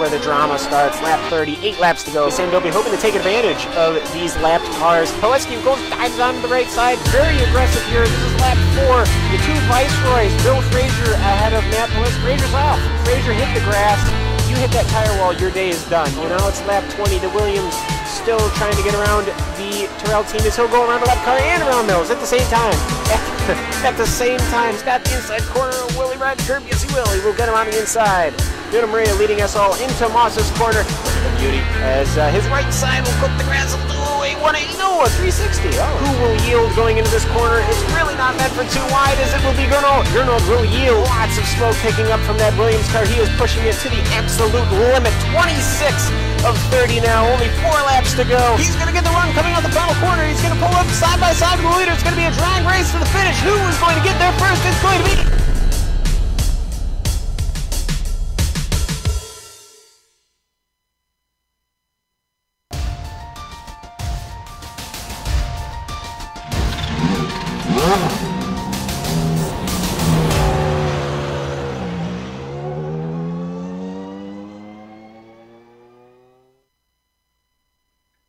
where the drama starts. Lap 30, 8 laps to go. Sandobi hoping to take advantage of these lapped cars. Pilecki goes, dives onto the right side. Very aggressive here. This is lap 4. The two Viceroys. Bill Frazier ahead of Matt Pilecki. Frazier's off. Frazier hit the grass. You hit that tire wall, your day is done. Well, now it's lap 20. The Williams still trying to get around the Terrell team as he'll go around the left car and around those at the same time. At the same time, he's got the inside corner. Will he ride the curb? Yes, he will. He will get around the inside. Vito Maria leading us all into Moss's corner. Look at the beauty as his right side will cook the grass a little. A 180, no, a 360. Oh. Who will yield going into this corner? It's really not meant for too wide as it will be Gernot. Gernot will yield. Lots of smoke picking up from that Williams car. He is pushing it to the absolute limit. 26 of 30 now. Only 4 laps to go. He's going to get the run coming out the final corner. He's going to pull up side by side with the leader. It's going to be a drag race to the finish. Who is going to get there first? It's going to be...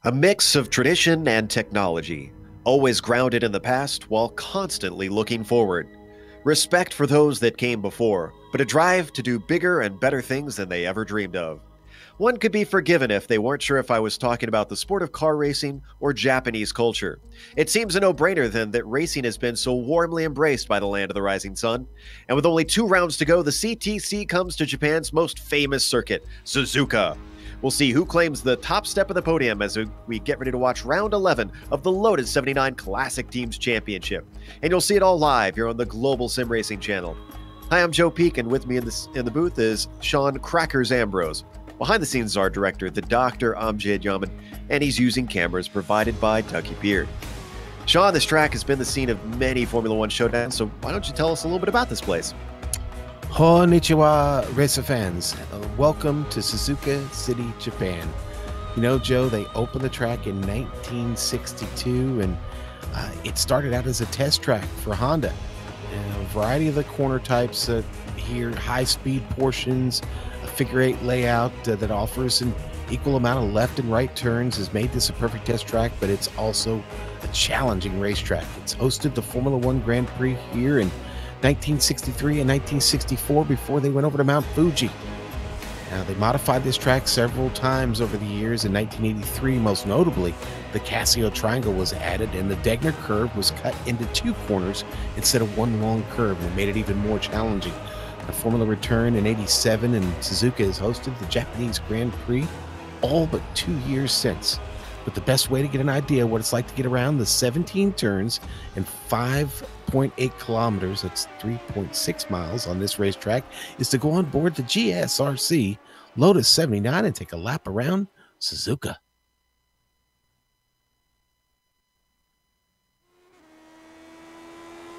A mix of tradition and technology, always grounded in the past while constantly looking forward. Respect for those that came before, but a drive to do bigger and better things than they ever dreamed of. One could be forgiven if they weren't sure if I was talking about the sport of car racing or Japanese culture. It seems a no-brainer then that racing has been so warmly embraced by the land of the rising sun. And with only 2 rounds to go, the CTC comes to Japan's most famous circuit, Suzuka. We'll see who claims the top step of the podium as we get ready to watch round 11 of the Lotus 79 Classic Teams Championship. And you'll see it all live here on the Global Sim Racing channel. Hi, I'm Joe Peak, and with me in the booth is Sean Crackers Ambrose. Behind the scenes is our director, the Dr. Amjad Yaman, and he's using cameras provided by Dougie Beard. Sean, this track has been the scene of many Formula One showdowns, so why don't you tell us a little bit about this place? Konnichiwa, racer fans. Welcome to Suzuka City, Japan. You know, Joe, they opened the track in 1962, and it started out as a test track for Honda. A variety of the corner types here, high-speed portions, a figure-8 layout that offers an equal amount of left and right turns has made this a perfect test track, but it's also a challenging racetrack. It's hosted the Formula One Grand Prix here in 1963 and 1964 before they went over to Mount Fuji. Now, they modified this track several times over the years. In 1983, most notably, the Casio Triangle was added and the Degner curve was cut into 2 corners instead of 1 long curve, and made it even more challenging. The Formula returned in 87, and Suzuka has hosted the Japanese Grand Prix all but 2 years since. But the best way to get an idea of what it's like to get around the 17 turns and 5.8 kilometers, that's 3.6 miles on this racetrack, is to go on board the GSRC Lotus 79 and take a lap around Suzuka.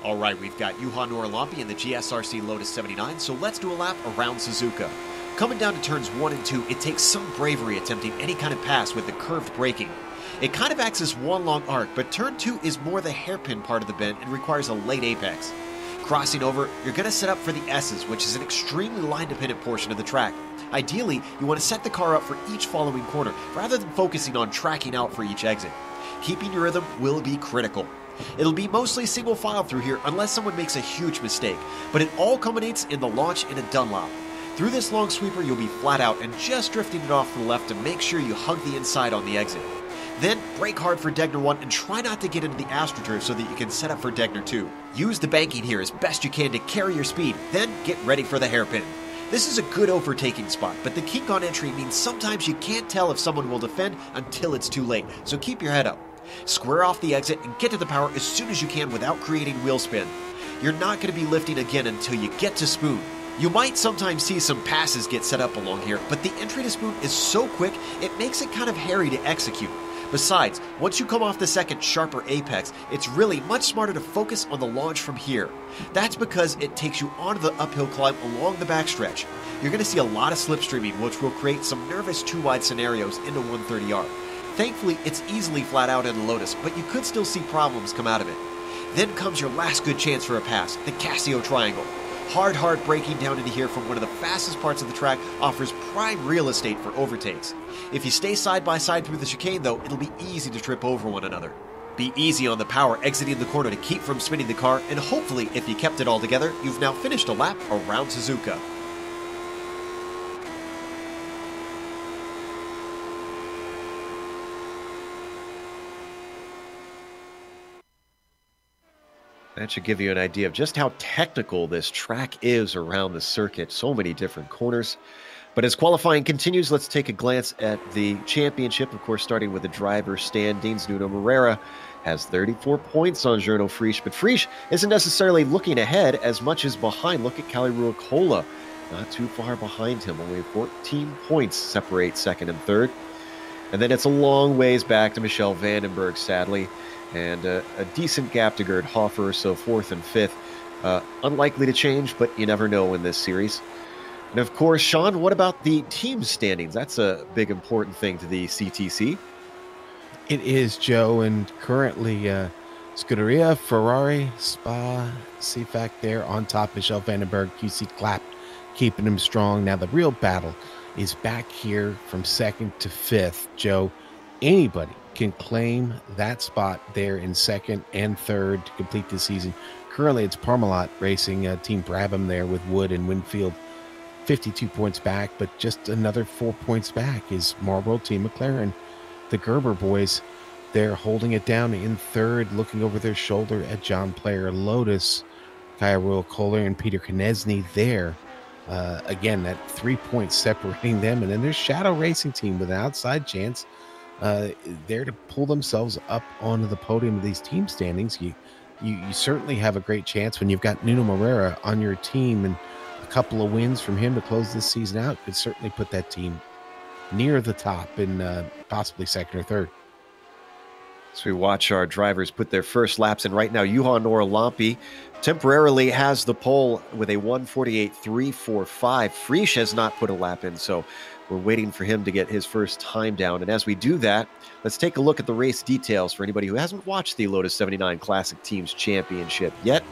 All right, we've got Juha Nuorlampi in the GSRC Lotus 79, so let's do a lap around Suzuka. Coming down to turns 1 and 2, it takes some bravery attempting any kind of pass with the curved braking. It kind of acts as one long arc, but turn 2 is more the hairpin part of the bend and requires a late apex. Crossing over, you're going to set up for the S's, which is an extremely line-dependent portion of the track. Ideally, you want to set the car up for each following corner, rather than focusing on tracking out for each exit. Keeping your rhythm will be critical. It'll be mostly single file through here unless someone makes a huge mistake, but it all culminates in the launch in a Dunlop. Through this long sweeper, you'll be flat out and just drifting it off to the left to make sure you hug the inside on the exit. Then, brake hard for Degner 1 and try not to get into the AstroTurf so that you can set up for Degner 2. Use the banking here as best you can to carry your speed, then get ready for the hairpin. This is a good overtaking spot, but the kink on entry means sometimes you can't tell if someone will defend until it's too late, so keep your head up. Square off the exit and get to the power as soon as you can without creating wheel spin. You're not going to be lifting again until you get to Spoon. You might sometimes see some passes get set up along here, but the entry to Spoon is so quick, it makes it kind of hairy to execute. Besides, once you come off the second sharper apex, it's really much smarter to focus on the launch from here. That's because it takes you onto the uphill climb along the backstretch. You're going to see a lot of slipstreaming, which will create some nervous 2-wide scenarios into 130R. Thankfully, it's easily flat out in the Lotus, but you could still see problems come out of it. Then comes your last good chance for a pass, the Casio Triangle. Hard braking down into here from one of the fastest parts of the track offers prime real estate for overtakes. If you stay side by side through the chicane, though, it'll be easy to trip over one another. Be easy on the power exiting the corner to keep from spinning the car, and hopefully, if you kept it all together, you've now finished a lap around Suzuka. That should give you an idea of just how technical this track is around the circuit. So many different corners. But as qualifying continues, let's take a glance at the championship. Of course, starting with the driver standings, Nuno Moreira has 34 points on Journal Frisch, but Frisch isn't necessarily looking ahead as much as behind. Look at Kalle Ruokola, not too far behind him. Only 14 points separate second and third. And then it's a long ways back to Michel Vandenberg, sadly, and a decent gap to Gerd Hoffer, so fourth and fifth. Unlikely to change, but you never know in this series. And of course, Sean, what about the team standings? That's a big important thing to the CTC. It is, Joe, and currently Scuderia, Ferrari, Spa, CFAC there on top. Michel Vandenberg, QC Clap, keeping him strong. Now the real battle is back here from second to fifth, Joe. Anybody can claim that spot there in second and third to complete the season. Currently, it's Parmalat Racing, Team Brabham there with Wood and Winfield, 52 points back, but just another 4 points back is Marlboro Team McLaren. The Gerber boys, they're holding it down in third, looking over their shoulder at John Player Lotus, Kaya Ruokola and Peter Konieczny there. Again, that 3 points separating them. And then there's Shadow Racing Team with an outside chance there to pull themselves up onto the podium of these team standings. You certainly have a great chance when you've got Nuno Moreira on your team, and a couple of wins from him to close this season out could certainly put that team near the top in possibly second or third. So we watch our drivers put their first laps in right now. Juha Norlampi temporarily has the pole with a 1:48.345. Frisch has not put a lap in, so we're waiting for him to get his first time down. And as we do that, let's take a look at the race details for anybody who hasn't watched the Lotus 79 Classic Teams Championship yet.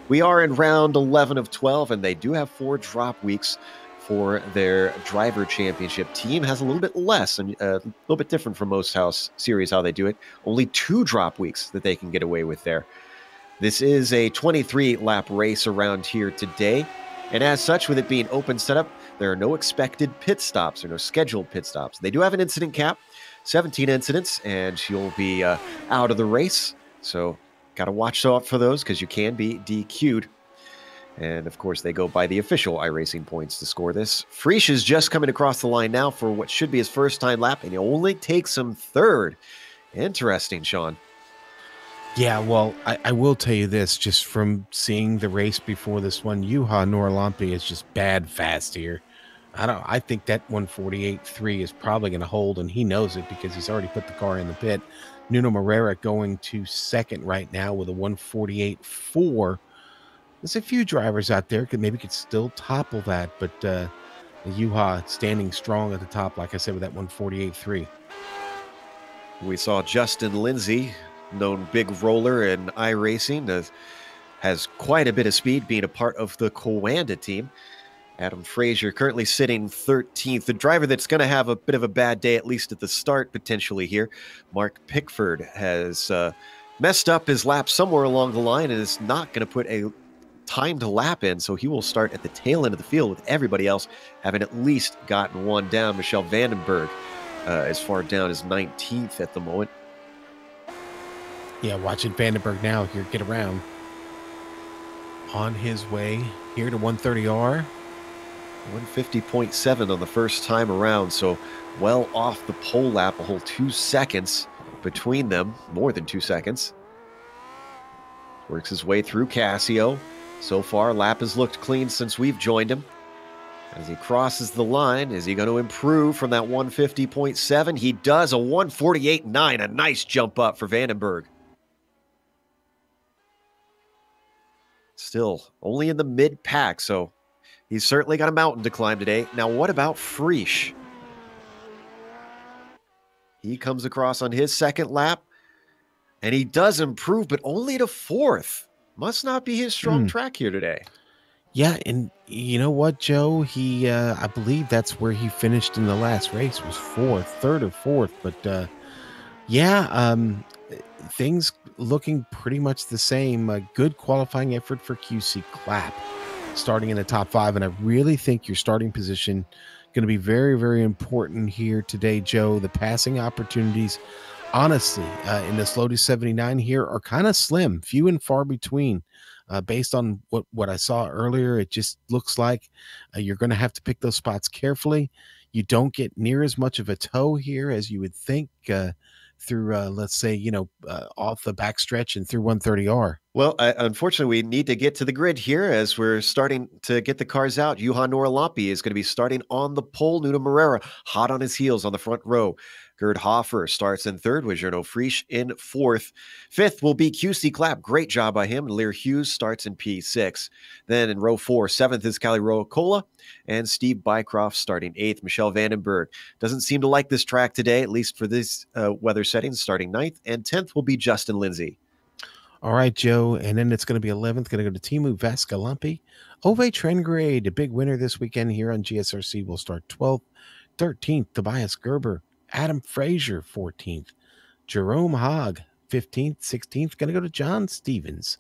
We are in round 11 of 12, and they do have 4 drop weeks for their driver championship. Team has a little bit less and a little bit different from most house series how they do it. Only 2 drop weeks that they can get away with there. This is a 23-lap race around here today, and as such, with it being open setup, there are no expected pit stops or no scheduled pit stops. They do have an incident cap, 17 incidents, and you'll be out of the race, so got to watch out for those because you can be DQ'd. And, of course, they go by the official iRacing points to score this. Frisch is just coming across the line now for what should be his first-time lap, and he only takes him third. Interesting, Sean. Yeah, well, I will tell you this, just from seeing the race before this one, Juha Norlampi is just bad fast here. I think that 1:48.3 is probably going to hold, and he knows it because he's already put the car in the pit. Nuno Moreira going to second right now with a 1:48.4. There's a few drivers out there could still topple that, but Juha standing strong at the top, like I said, with that 1:48.3. We saw Justin Lindsay, known big roller in iRacing, has quite a bit of speed, being a part of the Coanda team. Adam Frazier currently sitting 13th. The driver that's going to have a bit of a bad day, at least at the start, potentially here, Mark Pickford, has messed up his lap somewhere along the line and is not going to put a time to lap in, so he will start at the tail end of the field with everybody else having at least gotten one down. Michel Vandenberg as far down as 19th at the moment. Yeah, watching Vandenberg now here get around. On his way here to 130R. 150.7 on the first time around, so well off the pole lap, a whole 2 seconds between them, more than 2 seconds. Works his way through Casio. So far, lap has looked clean since we've joined him. As he crosses the line, is he going to improve from that 150.7? He does, a 148.9, a nice jump up for Vandenberg. Still, only in the mid-pack, so he's certainly got a mountain to climb today. Now, what about Frisch? He comes across on his second lap, and he does improve, but only to 4th. Must not be his strong track here today. Yeah, and you know what, Joe? I believe that's where he finished in the last race, was fourth, third or fourth. But yeah, things looking pretty much the same. A good qualifying effort for QC Clap, starting in the top five, and I really think your starting position going to be very, very important here today, Joe. The passing opportunities, honestly, in this Lotus 79 here are kind of slim, few and far between. Based on what I saw earlier, it just looks like you're going to have to pick those spots carefully. You don't get near as much of a tow here as you would think through, let's say, off the backstretch and through 130R. Well, unfortunately, we need to get to the grid here as we're starting to get the cars out. Johan Noralampi is going to be starting on the pole. Nuno Moreira hot on his heels on the front row. Gerd Hoffer starts in third with Jerno Frisch in fourth. Fifth will be QC Clapp. Great job by him. Lear Hughes starts in P6. Then in row 4, seventh is Kalle Ruokola and Steve Bycroft starting eighth. Michelle Vandenberg doesn't seem to like this track today, at least for this weather settings, starting ninth. And 10th will be Justin Lindsay. All right, Joe. And then it's going to be 11th, going to go to Timu Vascalampi. Ove Trengrade, a big winner this weekend here on GSRC, will start 12th. 13th, Tobias Gerber. Adam Frazier, 14th. Jerome Haag, 15th. 16th, going to go to John Stevens.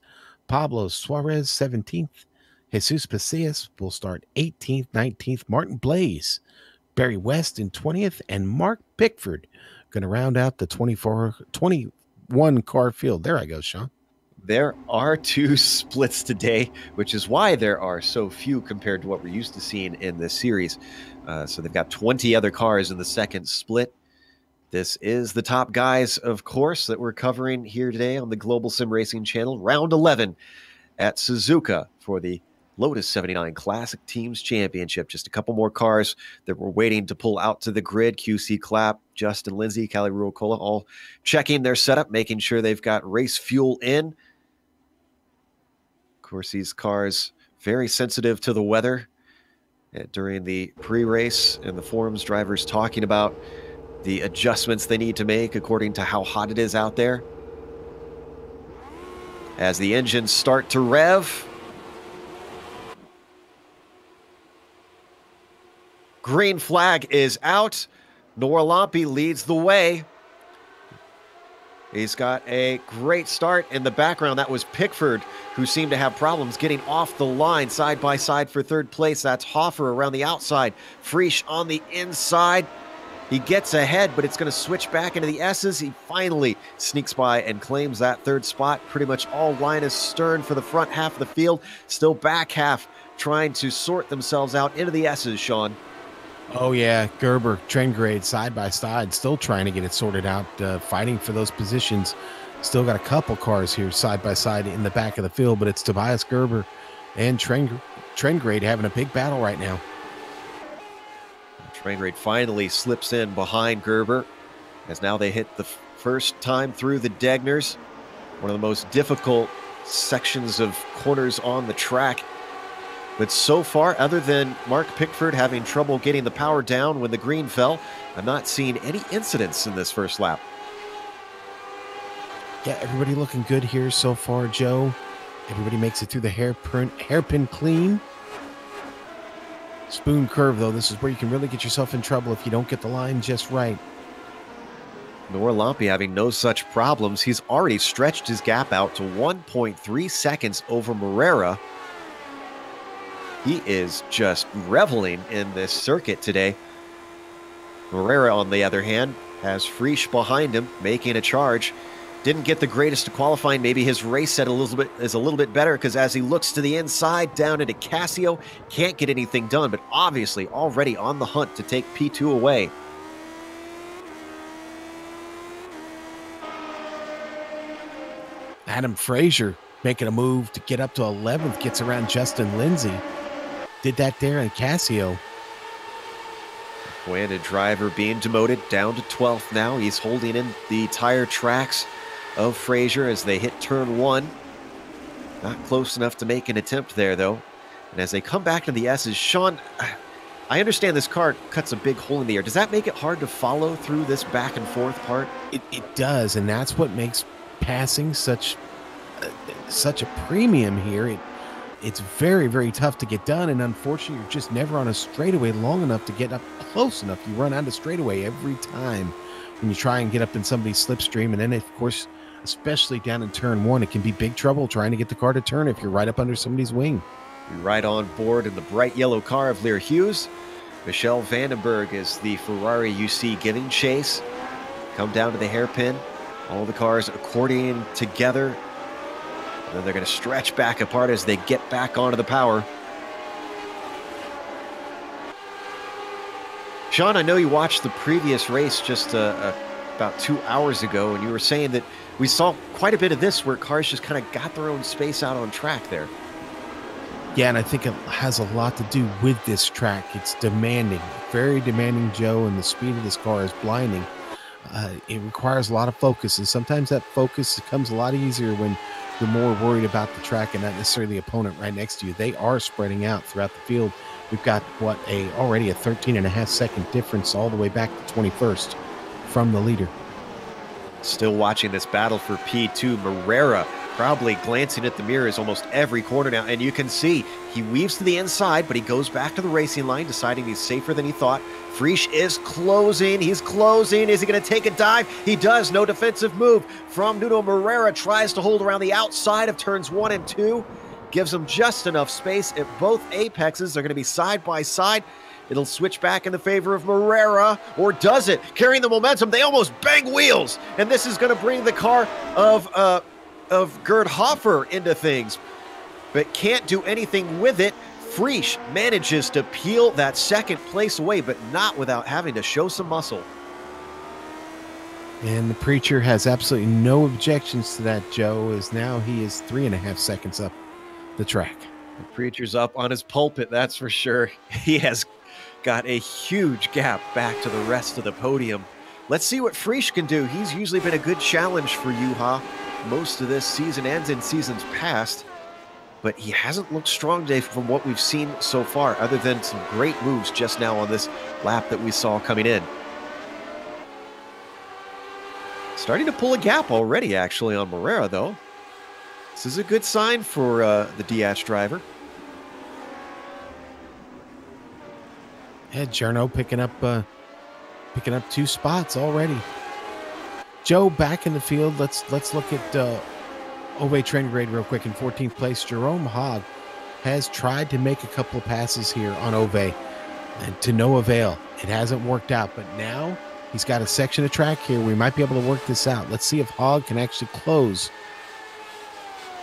Pablo Suarez, 17th. Jesus Pasillas will start 18th. 19th, Martin Blaze. Barry West in 20th. And Mark Pickford going to round out the 21 car field. There I go, Sean. There are two splits today, which is why there are so few compared to what we're used to seeing in this series. So they've got 20 other cars in the second split. This is the top guys, of course, that we're covering here today on the Global Sim Racing channel. Round 11 at Suzuka for the Lotus 79 Classic Teams Championship. Just a couple more cars that we're waiting to pull out to the grid. QC Clapp, Justin Lindsay, Kalle Ruokola, all checking their setup, making sure they've got race fuel in. Of course, these cars very sensitive to the weather. During the pre-race and the forums, drivers talking about the adjustments they need to make according to how hot it is out there. As the engines start to rev, green flag is out. Noralampi leads the way. He's got a great start in the background. That was Pickford, who seemed to have problems getting off the line side by side for third place. That's Hoffer around the outside. Frisch on the inside. He gets ahead, but it's going to switch back into the S's. He finally sneaks by and claims that third spot. Pretty much all Linus Stern for the front half of the field. Still back half trying to sort themselves out into the S's, Sean. Oh, yeah. Gerber, Trengrade, side by side, still trying to get it sorted out, fighting for those positions. Still got a couple cars here side by side in the back of the field, but it's Tobias Gerber and Trengrade having a big battle right now. Trengrade finally slips in behind Gerber, as now they hit the first time through the Degners. One of the most difficult sections of corners on the track. But so far, other than Mark Pickford having trouble getting the power down when the green fell, I'm not seeing any incidents in this first lap. Yeah, everybody looking good here so far, Joe. Everybody makes it through the hairpin clean. Spoon curve, though, this is where you can really get yourself in trouble if you don't get the line just right. Noralampi having no such problems. He's already stretched his gap out to 1.3 seconds over Moreira. He is just reveling in this circuit today. Moreira, on the other hand, has Frisch behind him, making a charge. Didn't get the greatest of qualifying. Maybe his race set is a little bit better, because as he looks to the inside, down into Casio, can't get anything done, but obviously already on the hunt to take P2 away. Adam Frazier making a move to get up to 11th, gets around Justin Lindsay. Did that there in Casio. Landed driver being demoted down to 12th now. He's holding in the tire tracks of Frazier as they hit turn 1. Not close enough to make an attempt there, though. And as they come back to the S's, Sean, I understand this car cuts a big hole in the air. Does that make it hard to follow through this back and forth part? It does, and that's what makes passing such a premium here. it's very, very tough to get done. And unfortunately, you're just never on a straightaway long enough to get up close enough. You run out of straightaway every time when you try and get up in somebody's slipstream. And then, of course, especially down in turn one, it can be big trouble trying to get the car to turn if you're right up under somebody's wing. You're right on board in the bright yellow car of Lear Hughes. Michelle Vandenberg is the Ferrari you see giving chase. Come down to the hairpin. All the cars accordioning together. And then they're going to stretch back apart as they get back onto the power. Sean, I know you watched the previous race just about 2 hours ago, and you were saying that we saw quite a bit of this where cars just kind of got their own space out on track there. Yeah, and I think it has a lot to do with this track. It's demanding, very demanding, Joe, and the speed of this car is blinding. It requires a lot of focus, and sometimes that focus comes a lot easier when you're more worried about the track and not necessarily the opponent right next to you. They are spreading out throughout the field. We've got already a 13.5-second difference all the way back to 21st from the leader. Still watching this battle for P2. Morera probably glancing at the mirrors almost every corner now, and you can see he weaves to the inside, but he goes back to the racing line, deciding he's safer than he thought. Frisch is closing. He's closing. Is he going to take a dive? He does. No defensive move from Nuno Morera. Tries to hold around the outside of turns 1 and 2. Gives him just enough space at both apexes. They're going to be side by side. It'll switch back in the favor of Morera, or does it? Carrying the momentum. They almost bang wheels, and this is going to bring the car of Gerd Hoffer into things, but can't do anything with it. Frisch manages to peel that second place away, but not without having to show some muscle. And the Preacher has absolutely no objections to that, Joe, as now he is 3.5 seconds up the track. The Preacher's up on his pulpit, that's for sure. He has got a huge gap back to the rest of the podium. Let's see what Frisch can do. He's usually been a good challenge for Juha most of this season and in seasons past, but he hasn't looked strong today from what we've seen so far, other than some great moves just now on this lap that we saw coming in. Starting to pull a gap already, actually, on Morera, though. This is a good sign for the DH driver. Yeah, Jarno picking up 2 spots already. Joe, back in the field. Let's look at Ove trend grade real quick. In 14th place, Jerome Hogg has tried to make a couple of passes here on Ove, and to no avail. It hasn't worked out, but now he's got a section of track here. We might be able to work this out. Let's see if Hogg can actually close.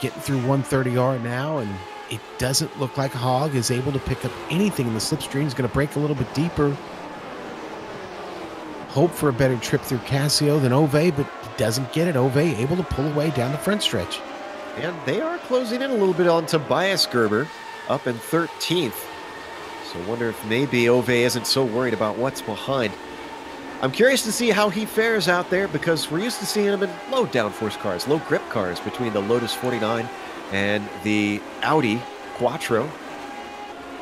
Getting through 130R now, and it doesn't look like Hogg is able to pick up anything in the slipstream. He's going to break a little bit deeper. Hope for a better trip through Casio than Ove, but he doesn't get it. Ove able to pull away down the front stretch. And they are closing in a little bit on Tobias Gerber, up in 13th. So I wonder if maybe Ove isn't so worried about what's behind. I'm curious to see how he fares out there, because we're used to seeing him in low downforce cars, low grip cars between the Lotus 49 and the Audi Quattro.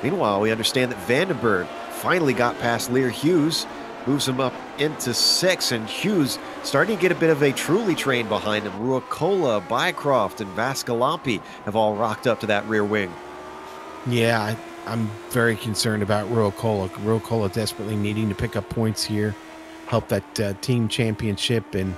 Meanwhile, we understand that Vandenberg finally got past Lear Hughes, moves him up into 6th, and Hughes starting to get a bit of a truly train behind him. Ruocola, Bycroft, and Vascalampi have all rocked up to that rear wing. Yeah, I'm very concerned about Ruocola. Ruocola desperately needing to pick up points here, help that team championship, and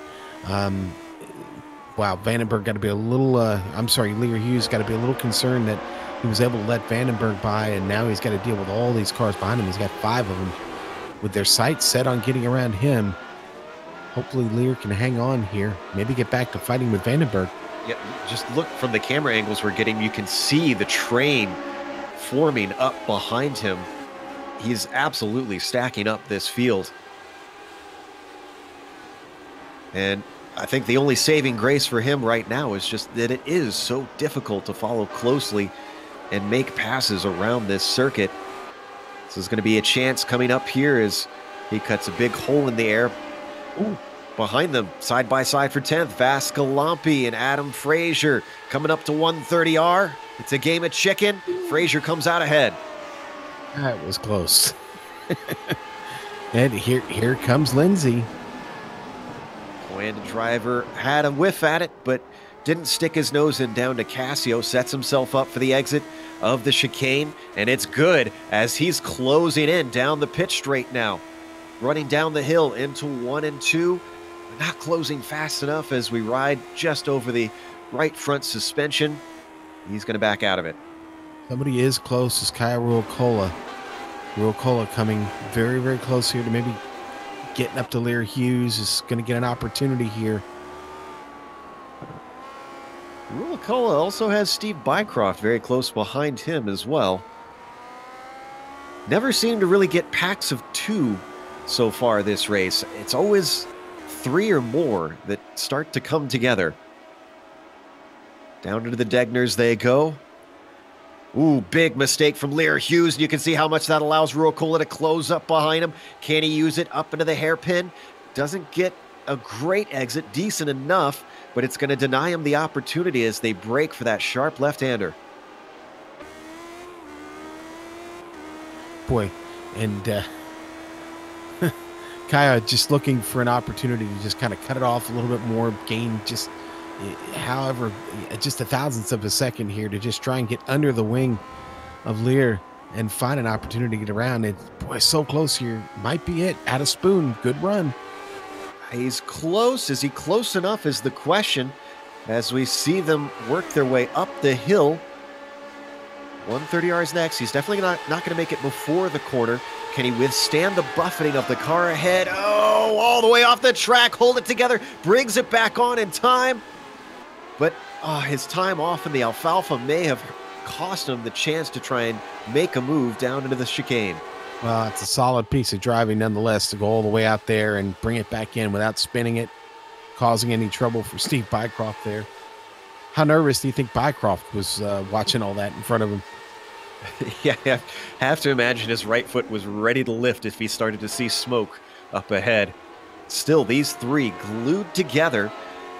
wow, Vandenberg got to be a little, Lear Hughes got to be a little concerned that he was able to let Vandenberg by, and now he's got to deal with all these cars behind him. He's got 5 of them with their sights set on getting around him. Hopefully Lear can hang on here, maybe get back to fighting with Vandenberg. Yeah, just look from the camera angles we're getting, you can see the train forming up behind him. He's absolutely stacking up this field. And I think the only saving grace for him right now is just that it is so difficult to follow closely and make passes around this circuit. This is going to be a chance coming up here as he cuts a big hole in the air. Ooh, behind them, side by side for 10th, Vascalampi and Adam Frazier coming up to 130R. It's a game of chicken. Frazier comes out ahead. That was close. And here comes Lindsay. And the driver had a whiff at it, but didn't stick his nose in down to Casio. Sets himself up for the exit of the chicane, and it's good as he's closing in down the pitch straight now. Running down the hill into 1 and 2. Not closing fast enough as we ride just over the right front suspension. He's going to back out of it. Somebody is close. Is Kaya Ruokola. Ruokola coming very, very close here to maybe getting up to Lear Hughes. Is going to get an opportunity here. Ruokola also has Steve Bycroft very close behind him as well. Never seemed to really get packs of 2 so far this race. It's always 3 or more that start to come together. Down into the Degners they go. Ooh, big mistake from Lear Hughes. You can see how much that allows Ruokola to close up behind him. Can he use it up into the hairpin? Doesn't get a great exit, decent enough, but it's going to deny him the opportunity as they break for that sharp left-hander. Boy, and Kaya just looking for an opportunity to just kind of cut it off a little bit more, gain just however, just a thousandth of a second here to just try and get under the wing of Lear and find an opportunity to get around. And boy, so close here. Might be it. Out of spoon. Good run. He's close. Is he close enough is the question as we see them work their way up the hill. 130 R's next. He's definitely not going to make it before the corner. Can he withstand the buffeting of the car ahead? Oh, all the way off the track. Hold it together. Brings it back on in time. But his time off in the alfalfa may have cost him the chance to try and make a move down into the chicane. Well, it's a solid piece of driving nonetheless to go all the way out there and bring it back in without spinning it, causing any trouble for Steve Bycroft there. How nervous do you think Bycroft was watching all that in front of him? Yeah, I have to imagine his right foot was ready to lift if he started to see smoke up ahead. Still, these 3 glued together,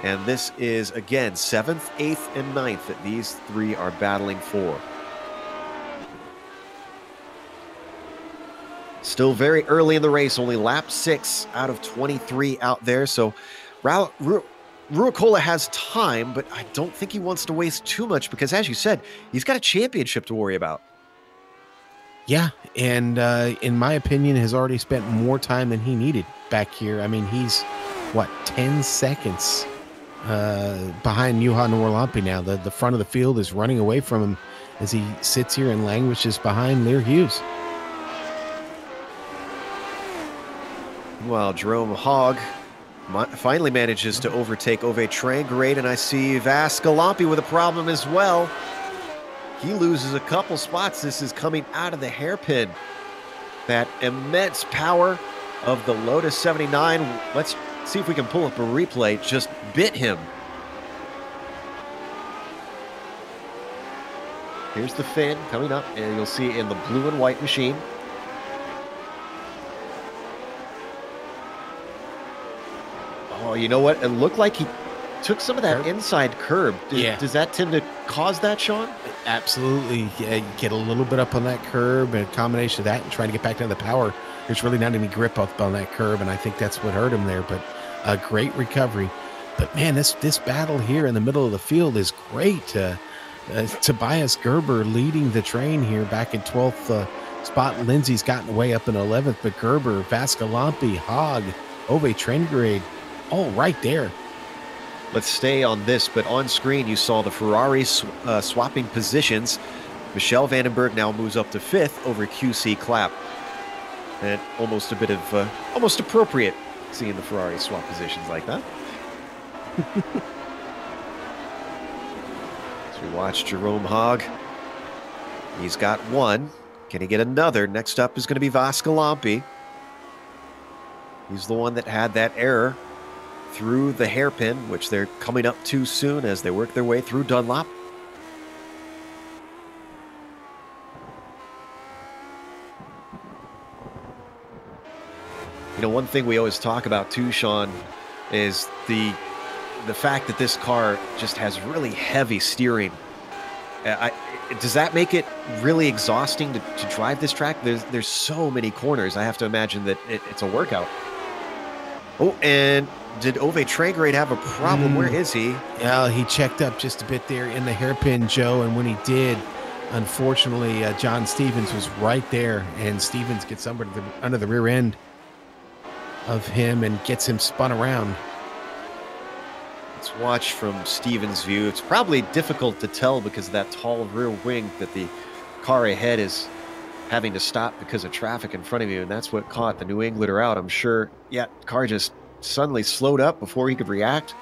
and this is, again, 7th, 8th, and 9th that these 3 are battling for. Still very early in the race, only lap 6 out of 23 out there, so Ruokola has time, but I don't think he wants to waste too much because, as you said, he's got a championship to worry about. Yeah, and in my opinion, has already spent more time than he needed back here. I mean, he's, 10 seconds behind Juha Nuorlampi now. The front of the field is running away from him as he sits here and languishes behind Lear Hughes. Well, Jerome Hogg finally manages to overtake Ove Trangrade, and I see Vascalampi with a problem as well. He loses a couple spots. This is coming out of the hairpin. That immense power of the Lotus 79. Let's see if we can pull up a replay. Just bit him. Here's the fin coming up, and you'll see in the blue and white machine. Oh, you know what? It looked like he took some of that inside curb. Does that tend to cause that, Sean? Absolutely. Yeah, you get a little bit up on that curb, and a combination of that and trying to get back down to the power. There's really not any grip up on that curb, and I think that's what hurt him there. But a great recovery. But man, this battle here in the middle of the field is great. Tobias Gerber leading the train here back in 12th spot. Lindsay's gotten way up in 11th, but Gerber, Vascalampi, Hogg, Ove Trangrade, all right there. Let's stay on this, but on screen you saw the Ferrari swapping positions. Michelle Vandenberg now moves up to 5th over QC Clapp. And almost a bit of, almost appropriate seeing the Ferrari swap positions like that. As we watch Jerome Hogg. He's got 1. Can he get another? Next up is going to be Vascalampi. He's the one that had that error through the hairpin, which they're coming up to soon as they work their way through Dunlop. You know, one thing we always talk about too, Sean, is the fact that this car just has really heavy steering. Does that make it really exhausting to drive this track? There's so many corners. I have to imagine that it's a workout. Oh, and did Ove Trangrade have a problem? Where is he? Yeah, he checked up just a bit there in the hairpin, Joe, and when he did, Unfortunately, John Stevens was right there, and Stevens gets under the rear end of him and gets him spun around. Let's watch from Stevens' view. It's probably difficult to tell because of that tall rear wing that the car ahead is having to stop because of traffic in front of you, and that's what caught the New Englander out. I'm sure, yeah, car just suddenly slowed up before he could react,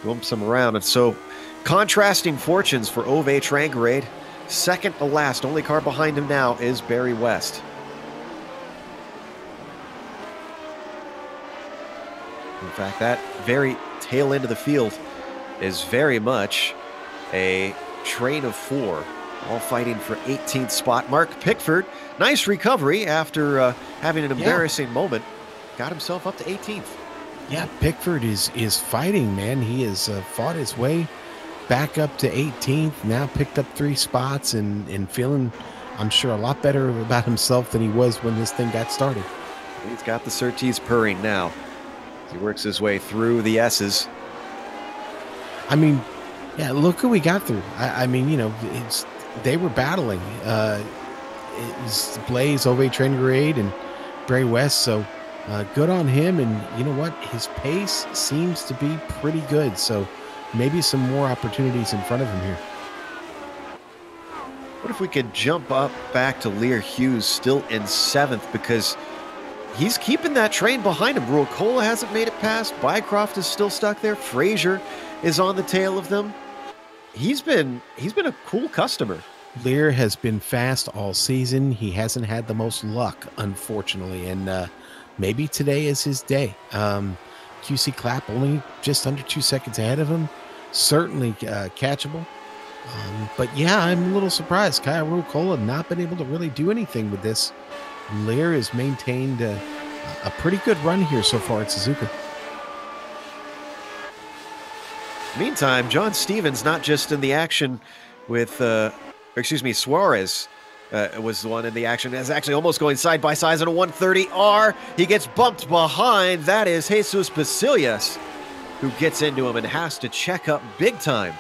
bumps him around. And so, contrasting fortunes for Ove Trangerade. Second to last, only car behind him now is Barry West. In fact, that very tail end of the field is very much a train of four, all fighting for 18th spot. Mark Pickford, nice recovery after having an embarrassing moment. Got himself up to 18th. Yeah, Pickford is fighting, man. He has fought his way back up to 18th, now picked up 3 spots and feeling, I'm sure, a lot better about himself than he was when this thing got started. He's got the Surtees purring now. He works his way through the S's. I mean, yeah, look who we got through. I mean, you know, they were battling. It was Blaze, Ove Trangerade, and Bray West. So good on him. And you know what? His pace seems to be pretty good. So maybe some more opportunities in front of him here. What if we could jump up back to Lear Hughes still in 7th, because he's keeping that train behind him. Ruocola hasn't made it past. Bycroft is still stuck there. Frazier is on the tail of them. He's been a cool customer. Lear has been fast all season. He hasn't had the most luck, unfortunately, and maybe today is his day. QC Clapp only just under 2 seconds ahead of him. Certainly catchable. But yeah, I'm a little surprised. Kyle Ruocola not been able to really do anything with this. Lear has maintained a pretty good run here so far at Suzuka. Meantime, John Stevens not just in the action with, Suarez was the one in the action. Is actually almost going side by side in a 130R. He gets bumped behind. That is Jesus Basillas, who gets into him and has to check up big time.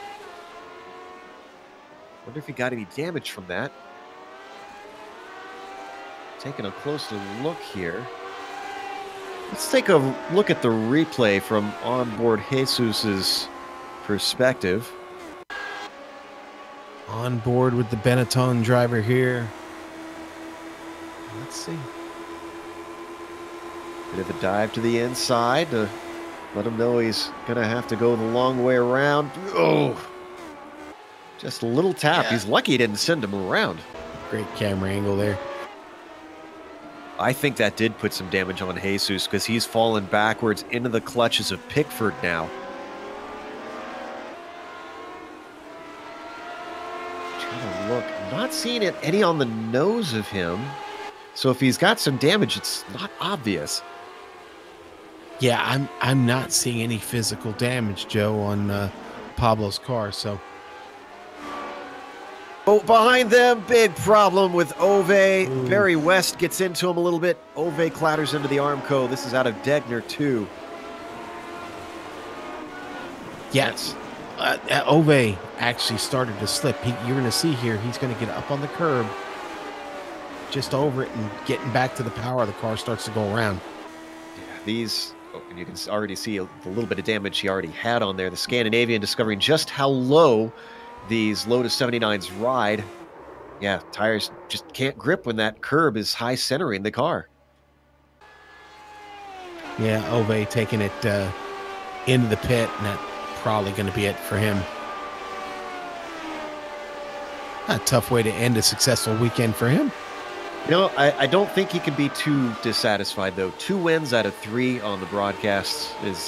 Wonder if he got any damage from that. Taking a closer look here. Let's take a look at the replay from onboard Jesus's perspective. On board with the Benetton driver here. Let's see. Bit of a dive to the inside to let him know he's going to have to go the long way around. Oh, just a little tap. Yeah. He's lucky he didn't send him around. Great camera angle there. I think that did put some damage on Jesus because he's fallen backwards into the clutches of Pickford now. Trying to look, not seeing it any on the nose of him. So if he's got some damage, it's not obvious. Yeah, I'm not seeing any physical damage, Joe, on Pablo's car. So. Oh, behind them, big problem with Ove. Ooh. Barry West gets into him a little bit. Ove clatters into the Armco. This is out of Degner, too. Yes. Ove actually started to slip. You're going to see here, he's going to get up on the curb, just over it, and getting back to the power, the car starts to go around. Yeah, these, and you can already see the little bit of damage he already had on there. The Scandinavian discovering just how low these Lotus 79s ride. Yeah, tires just can't grip when that curb is high centering the car. Yeah, Ove taking it into the pit, and that's probably going to be it for him. A tough way to end a successful weekend for him. You know, I don't think he can be too dissatisfied, though. 2 wins out of 3 on the broadcasts is,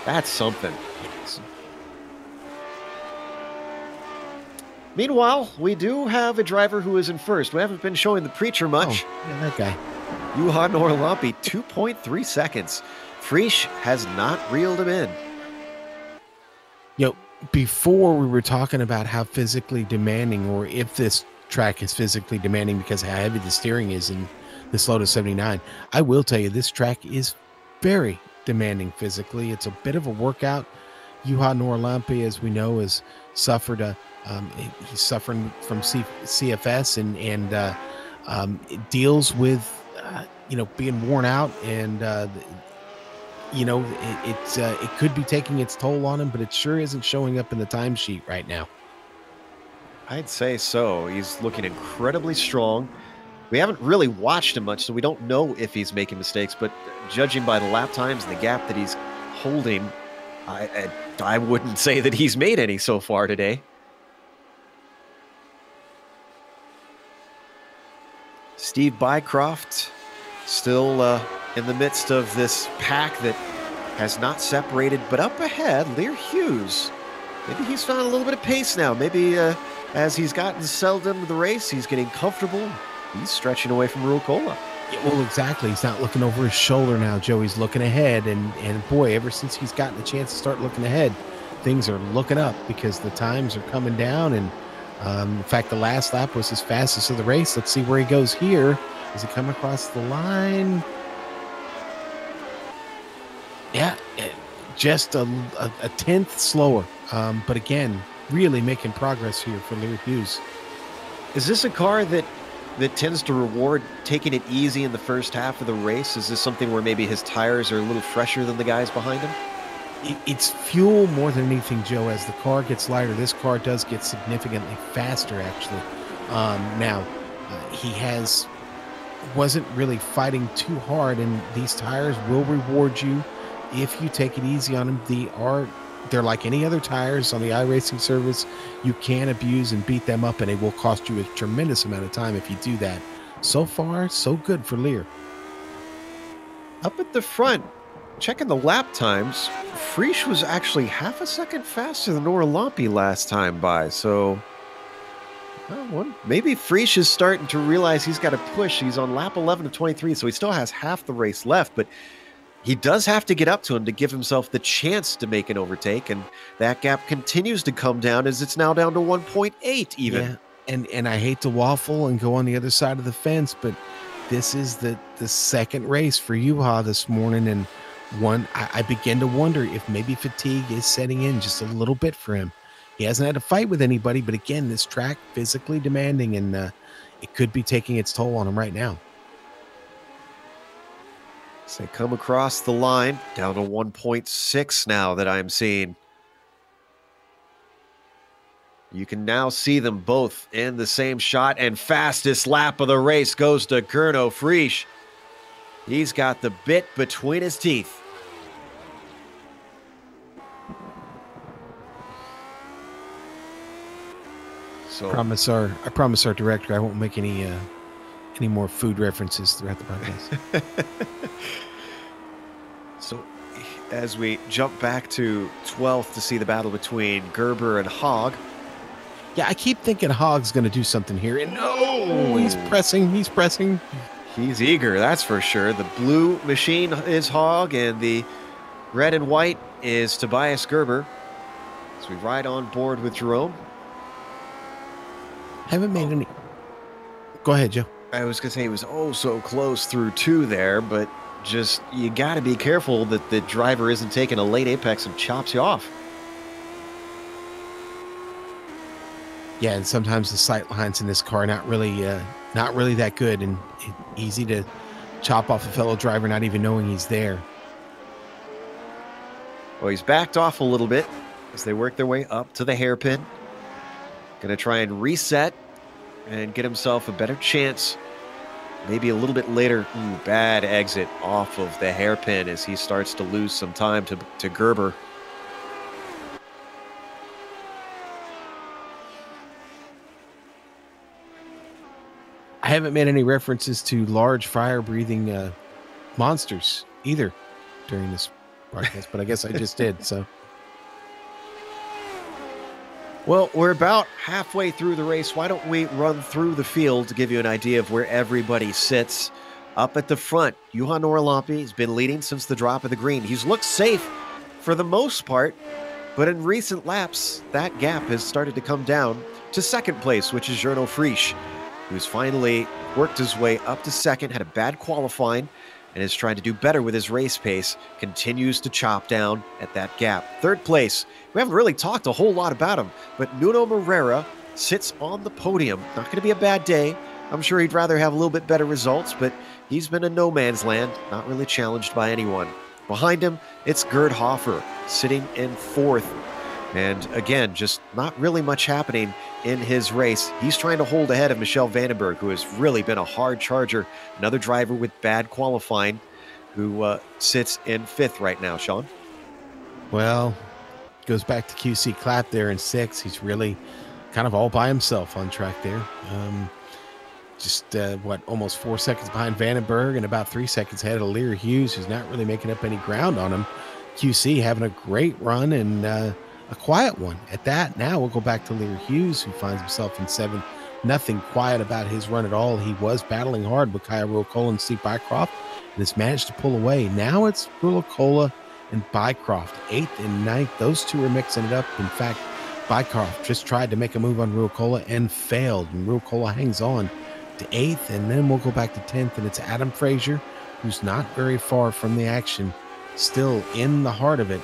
that's something. Meanwhile, we do have a driver who is in first. We haven't been showing the preacher much. Oh, yeah, that guy. Johan Orlampi, 2.3 seconds. Frisch has not reeled him in. Yo, before we were talking about how physically demanding, or if this track is physically demanding because of how heavy the steering is in this Lotus 79, I will tell you this track is very demanding physically. It's a bit of a workout. Johan Orlampi, as we know, has suffered a He's suffering from CFS and it deals with being worn out, and it could be taking its toll on him, but it sure isn't showing up in the timesheet right now. I'd say so. He's looking incredibly strong. We haven't really watched him much, so we don't know if he's making mistakes, but judging by the lap times and the gap that he's holding, I wouldn't say that he's made any so far today. Steve Bycroft still in the midst of this pack that has not separated, but up ahead, Lear Hughes. Maybe he's found a little bit of pace now. Maybe as he's gotten settled into the race, he's getting comfortable. He's stretching away from Rucola. Yeah, well, exactly. He's not looking over his shoulder now, Joe. He's looking ahead, and boy, ever since he's gotten a chance to start looking ahead, things are looking up because the times are coming down. And in fact, the last lap was his fastest of the race. Let's see where he goes here. Is he coming across the line? Yeah, just a tenth slower. But again, really making progress here for Lear Hughes. Is this a car that tends to reward taking it easy in the first half of the race? Is this something where maybe his tires are a little fresher than the guys behind him? It's fuel more than anything, Joe. As the car gets lighter, this car does get significantly faster, actually. Now, he wasn't really fighting too hard, and these tires will reward you if you take it easy on them. They're like any other tires on the iRacing service. You can abuse and beat them up, and it will cost you a tremendous amount of time if you do that. So far, so good for Lear. Up at the front, checking the lap times, Prix was actually half a second faster than Orlampi last time by. So maybe Prix is starting to realize he's got to push. He's on lap 11 of 23, so he still has half the race left, but he does have to get up to him to give himself the chance to make an overtake, and that gap continues to come down as it's now down to 1.8 even. Yeah, and I hate to waffle and go on the other side of the fence, but this is the second race for Juha this morning, and I begin to wonder if maybe fatigue is setting in just a little bit for him. He hasn't had a fight with anybody, but again, this track physically demanding, and it could be taking its toll on him right now. So they come across the line, down to 1.6 now that I'm seeing. You can now see them both in the same shot, and fastest lap of the race goes to Gernot Prix. He's got the bit between his teeth. So I promise our director I won't make any more food references throughout the podcast. So as we jump back to 12th to see the battle between Gerber and Hogg. Yeah, I keep thinking Hogg's going to do something here. And no, he's pressing. He's eager, that's for sure. The blue machine is Hogg, and the red and white is Tobias Gerber. So we ride on board with Jerome. Haven't made any. Go ahead, Joe. I was going to say he was so close through two there, but just you got to be careful that the driver isn't taking a late apex and chops you off. Yeah, and sometimes the sight lines in this car are not really that good, and easy to chop off a fellow driver not even knowing he's there. Well, he's backed off a little bit as they work their way up to the hairpin. Going to try and reset and get himself a better chance. Maybe a little bit later. Bad exit off of the hairpin as he starts to lose some time to Gerber. I haven't made any references to large fire-breathing monsters either during this broadcast, but I guess I just did, so. Well, we're about halfway through the race. Why don't we run through the field to give you an idea of where everybody sits? Up at the front, Johan Orlampi has been leading since the drop of the green. He's looked safe for the most part, but in recent laps, that gap has started to come down to second place, which is Gernot Prix, who's finally worked his way up to second, had a bad qualifying, and is trying to do better with his race pace, continues to chop down at that gap. Third place, we haven't really talked a whole lot about him, but Nuno Moreira sits on the podium. Not going to be a bad day. I'm sure he'd rather have a little bit better results, but he's been in no man's land, not really challenged by anyone. Behind him, it's Gerd Hoffer sitting in fourth. And again, just not really much happening in his race. He's trying to hold ahead of Michel Vandenberg, who has really been a hard charger. Another driver with bad qualifying who sits in fifth right now, Sean. Well, goes back to QC Clapp there in sixth. He's really kind of all by himself on track there. Almost 4 seconds behind Vandenberg and about 3 seconds ahead of Lear Hughes, who's not really making up any ground on him. QC having a great run and a quiet one at that. Now we'll go back to Lear Hughes, who finds himself in seventh. Nothing quiet about his run at all. He was battling hard with Kaya Ruokola and Steve Bycroft and has managed to pull away. Now it's Ruokola and Bycroft, 8th and 9th. Those two are mixing it up. In fact, Bycroft just tried to make a move on Ruokola and failed, and Ruokola hangs on to 8th, and then we'll go back to 10th, and it's Adam Frazier, who's not very far from the action, still in the heart of it.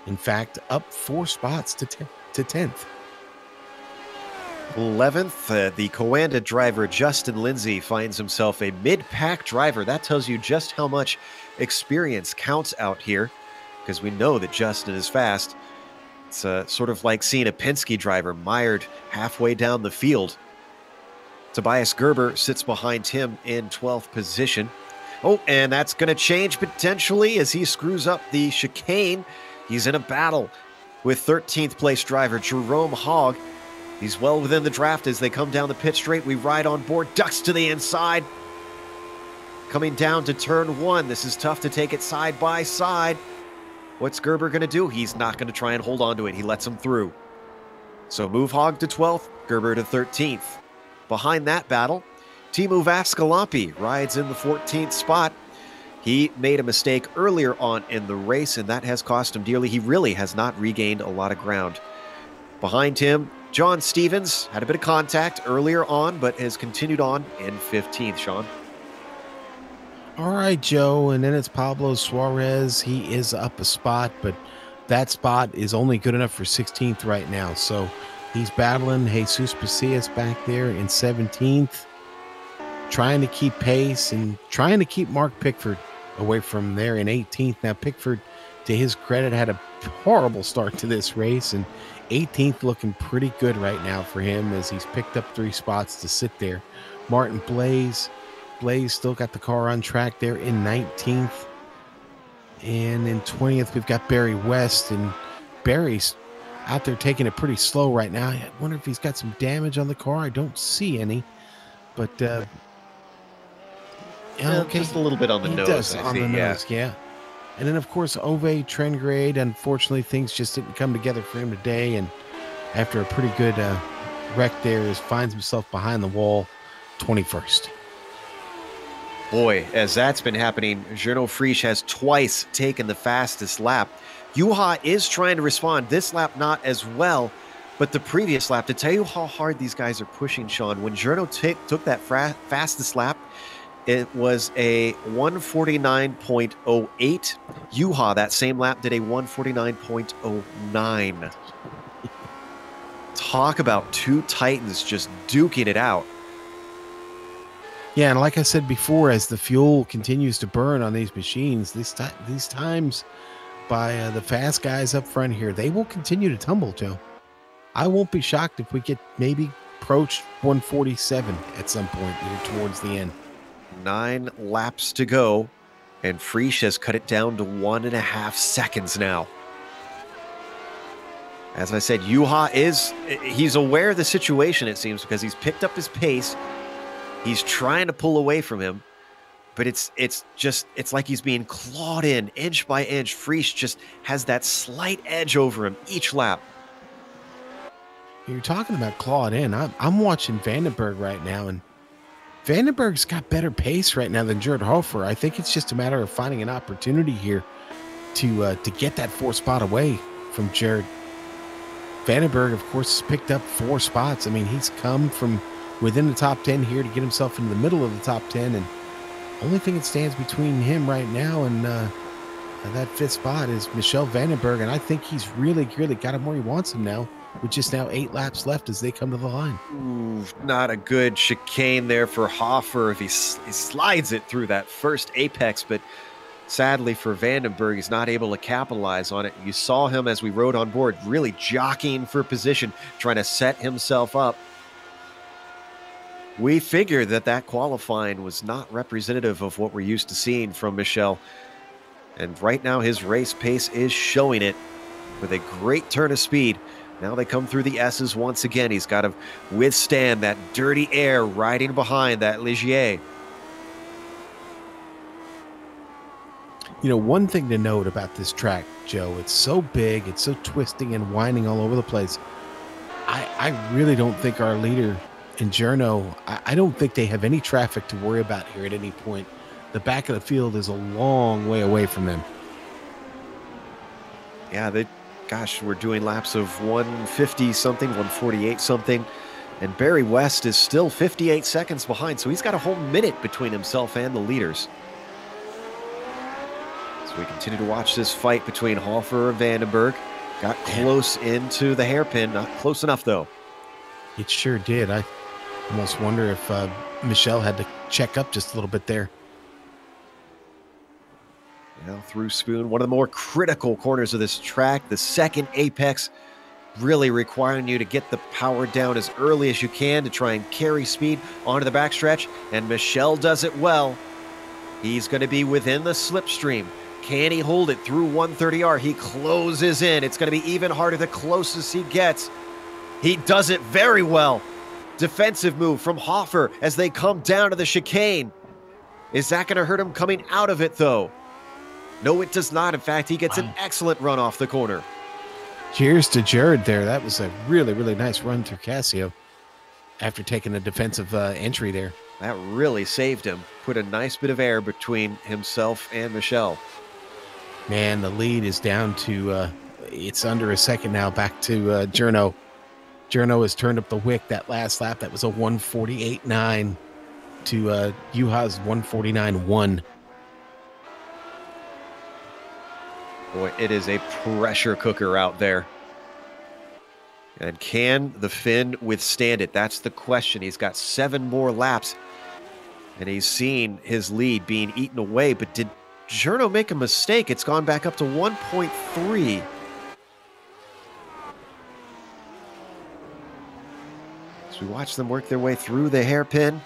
In fact, up 4 spots to 10th. 11th, the Coanda driver Justin Lindsay finds himself a mid-pack driver. That tells you just how much experience counts out here, because we know that Justin is fast. It's sort of like seeing a Penske driver mired halfway down the field. Tobias Gerber sits behind him in 12th position. Oh, and that's going to change potentially as he screws up the chicane. He's in a battle with 13th place driver Jerome Hogg. He's well within the draft as they come down the pit straight. We ride on board, ducks to the inside. Coming down to turn 1. This is tough to take it side by side. What's Gerber going to do? He's not going to try and hold on to it. He lets him through. So move Hogg to 12th, Gerber to 13th. Behind that battle, Teemu Vaskalampi rides in the 14th spot. He made a mistake earlier on in the race, and that has cost him dearly. He really has not regained a lot of ground. Behind him, John Stevens had a bit of contact earlier on, but has continued on in 15th, Sean. All right, Joe, and then it's Pablo Suarez. He is up a spot, but that spot is only good enough for 16th right now, so he's battling Jesus Pasillas back there in 17th, trying to keep pace and trying to keep Mark Pickford away from there in 18th. Now, Pickford, to his credit, had a horrible start to this race, and 18th looking pretty good right now for him as he's picked up 3 spots to sit there. Martin Blaze still got the car on track there in 19th. And in 20th, we've got Barry West, and Barry's out there taking it pretty slow right now. I wonder if he's got some damage on the car. I don't see any, but okay. Just a little bit on the nose. Does on the nose, yeah. And then, of course, Ove Trengrade. Unfortunately, things just didn't come together for him today, and after a pretty good wreck there, finds himself behind the wall, 21st. Boy, as that's been happening, Gernot Frisch has twice taken the fastest lap. Juha is trying to respond. This lap not as well, but the previous lap, to tell you how hard these guys are pushing, Sean, when Gernot took that fastest lap, it was a 149.08. Juha, that same lap, did a 149.09. Talk about two titans just duking it out. Yeah, and like I said before, as the fuel continues to burn on these machines, these times by the fast guys up front here, they will continue to tumble, Joe. I won't be shocked if we get maybe approached 147 at some point here towards the end. 9 laps to go, and Frisch has cut it down to 1.5 seconds now. As I said, Juha he's aware of the situation, it seems, because he's picked up his pace. He's trying to pull away from him, but it's like he's being clawed in inch by inch. Frisch just has that slight edge over him each lap. You're talking about clawed in. I'm watching Vandenberg right now, and Vandenberg's got better pace right now than Jared Hofer. I think it's just a matter of finding an opportunity here to get that 4th spot away from Jared. Vandenberg, of course, has picked up 4 spots. I mean, he's come from within the top 10 here to get himself into the middle of the top 10, and Only thing that stands between him right now and that fifth spot is Michel Vandenberg, and I think he's really got him where he wants him now, with just now 8 laps left as they come to the line. Ooh, not a good chicane there for Hoffer if he slides it through that first apex, but sadly for Vandenberg, he's not able to capitalize on it. You saw him as we rode on board, really jockeying for position, trying to set himself up. We figured that qualifying was not representative of what we're used to seeing from Michel. And right now his race pace is showing it with a great turn of speed. Now they come through the S's once again. He's got to withstand that dirty air riding behind that Ligier. You know, one thing to note about this track, Joe, it's so big, it's so twisting and winding all over the place. I really don't think our leader in Journo, I don't think they have any traffic to worry about here at any point. The back of the field is a long way away from them. Yeah, gosh, we're doing laps of 150 something, 148 something, and Barry West is still 58 seconds behind, so he's got a whole minute between himself and the leaders. So we continue to watch this fight between Hoffer and Vandenberg. Got close into the hairpin, not close enough though. It sure did. I almost wonder if Michel had to check up just a little bit there. Now through Spoon, one of the more critical corners of this track, the second apex, really requiring you to get the power down as early as you can to try and carry speed onto the backstretch, and Michel does it well. He's going to be within the slipstream. Can he hold it through 130R? He closes in. It's going to be even harder the closest he gets. He does it very well. Defensive move from Hoffer as they come down to the chicane. Is that going to hurt him coming out of it, though? No, it does not. In fact, he gets an excellent run off the corner. Cheers to Jared there. That was a really nice run through Casio after taking a defensive entry there. That really saved him. Put a nice bit of air between himself and Michel. Man, the lead is down to, it's under a second now, back to Journo. Journo has turned up the wick that last lap. That was a 148.9 to Juha's 149.1. Boy, it is a pressure cooker out there. And can the Finn withstand it? That's the question. He's got 7 more laps, and he's seen his lead being eaten away. But did Journo make a mistake? It's gone back up to 1.3. As we watch them work their way through the hairpin,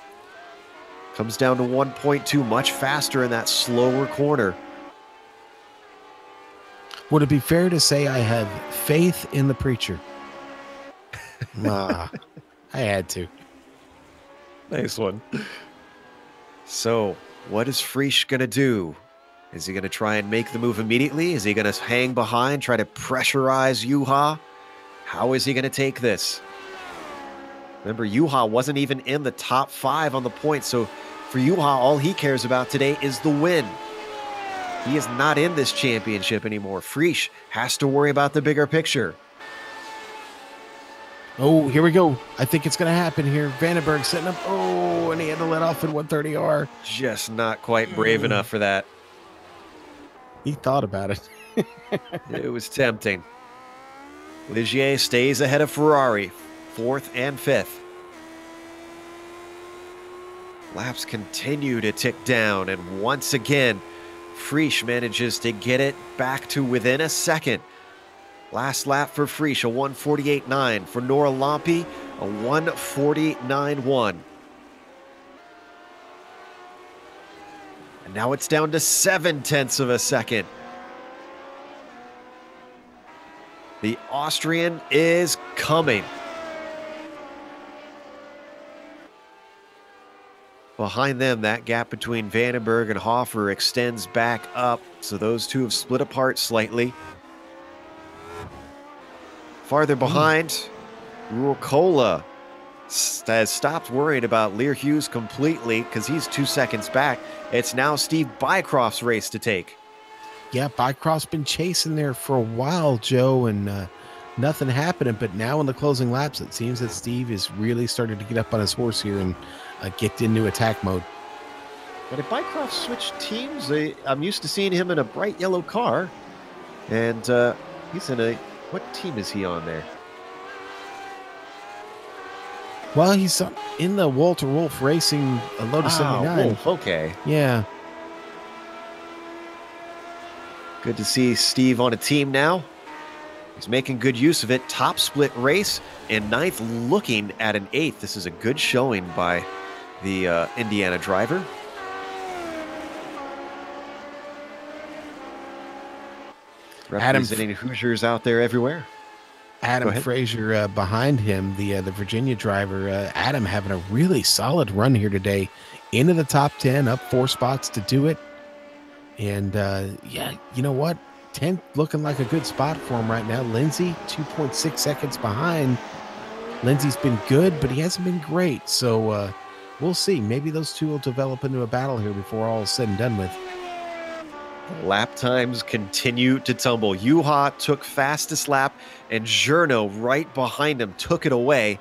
comes down to 1.2, much faster in that slower corner. Would it be fair to say I have faith in the preacher? I had to. Nice one. So, what is Frisch going to do? Is he going to try and make the move immediately? Is he going to hang behind, try to pressurize Juha? How is he going to take this? Remember, Juha wasn't even in the top 5 on the points, so for Juha, all he cares about today is the win. He is not in this championship anymore. Frisch has to worry about the bigger picture. Oh, here we go. I think it's going to happen here. Vandenberg setting up. Oh, and he had to let off in 130R. Just not quite brave enough for that. He thought about it. It was tempting. Ligier stays ahead of Ferrari, 4th and 5th. Laps continue to tick down, and once again, Frisch manages to get it back to within a second. Last lap for Frisch, a 148.9. For Nora Lampe, a 149.1. And now it's down to 0.7 of a second. The Austrian is coming. Behind them, that gap between Vandenberg and Hoffer extends back up, so those two have split apart slightly. Farther behind, Ruokola has stopped worrying about Lear Hughes completely because he's 2 seconds back. It's now Steve Bycroft's race to take. Yeah, Bycroft's been chasing there for a while, Joe, and nothing happening. But now in the closing laps, it seems that Steve is really starting to get up on his horse here and get into attack mode. And if Bycroft switched teams, I'm used to seeing him in a bright yellow car. And he's in a... What team is he on there? Well, he's in the Walter Wolf Racing Lotus 79. Wolf, okay. Yeah. Good to see Steve on a team now. He's making good use of it. Top split race and 9th, looking at an 8th. This is a good showing by the Indiana driver. Representing Hoosiers out there everywhere. Adam Frazier behind him, the Virginia driver. Adam having a really solid run here today. Into the top 10, up 4 spots to do it. And, yeah, you know what? 10th looking like a good spot for him right now. Lindsay, 2.6 seconds behind. Lindsay's been good, but he hasn't been great. So we'll see. Maybe those two will develop into a battle here before all is said and done with. Lap times continue to tumble. Juha took fastest lap, and Journo right behind him took it away.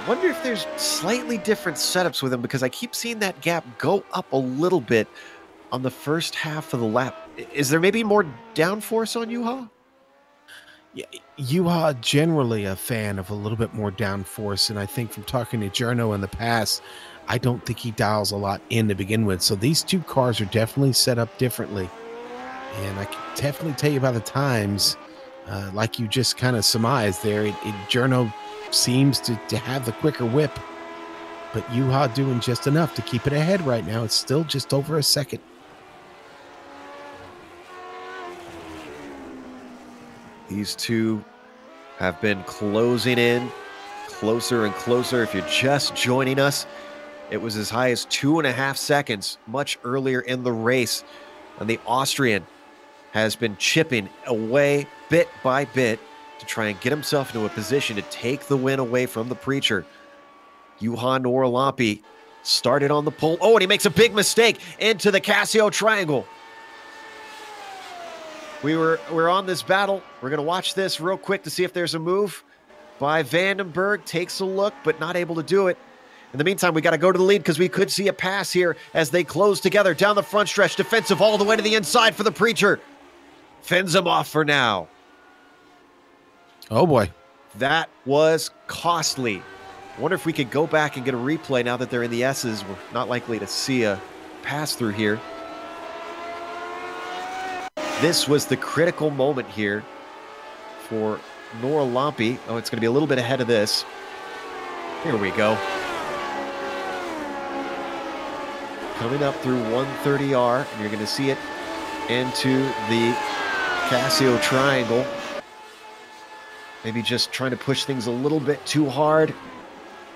Wonder if there's slightly different setups with him, because I keep seeing that gap go up a little bit on the first half of the lap. Is there maybe more downforce on Juha? Yeah, Juha generally a fan of a little bit more downforce, and I think from talking to Journo in the past, I don't think he dials a lot in to begin with. So these two cars are definitely set up differently. And I can definitely tell you by the times, like you just kind of surmised there, Journo seems to have the quicker whip. But Juha doing just enough to keep it ahead right now. It's still just over a second. These two have been closing in closer and closer. If you're just joining us, it was as high as 2.5 seconds much earlier in the race. And the Austrian has been chipping away bit by bit to try and get himself into a position to take the win away from the Preacher. Juha Norlampi started on the pole. Oh, and he makes a big mistake into the Casio triangle. We're on this battle. We're going to watch this real quick to see if there's a move by Vandenberg. Takes a look, but not able to do it. In the meantime, we got to go to the lead because we could see a pass here as they close together down the front stretch. Defensive all the way to the inside for the Preacher. Fends him off for now. Oh, boy. That was costly. I wonder if we could go back and get a replay now that they're in the S's. We're not likely to see a pass through here. This was the critical moment here for Norlampi. Oh, it's going to be a little bit ahead of this. Here we go. Coming up through 130R, and you're going to see it into the Casio triangle. Maybe just trying to push things a little bit too hard.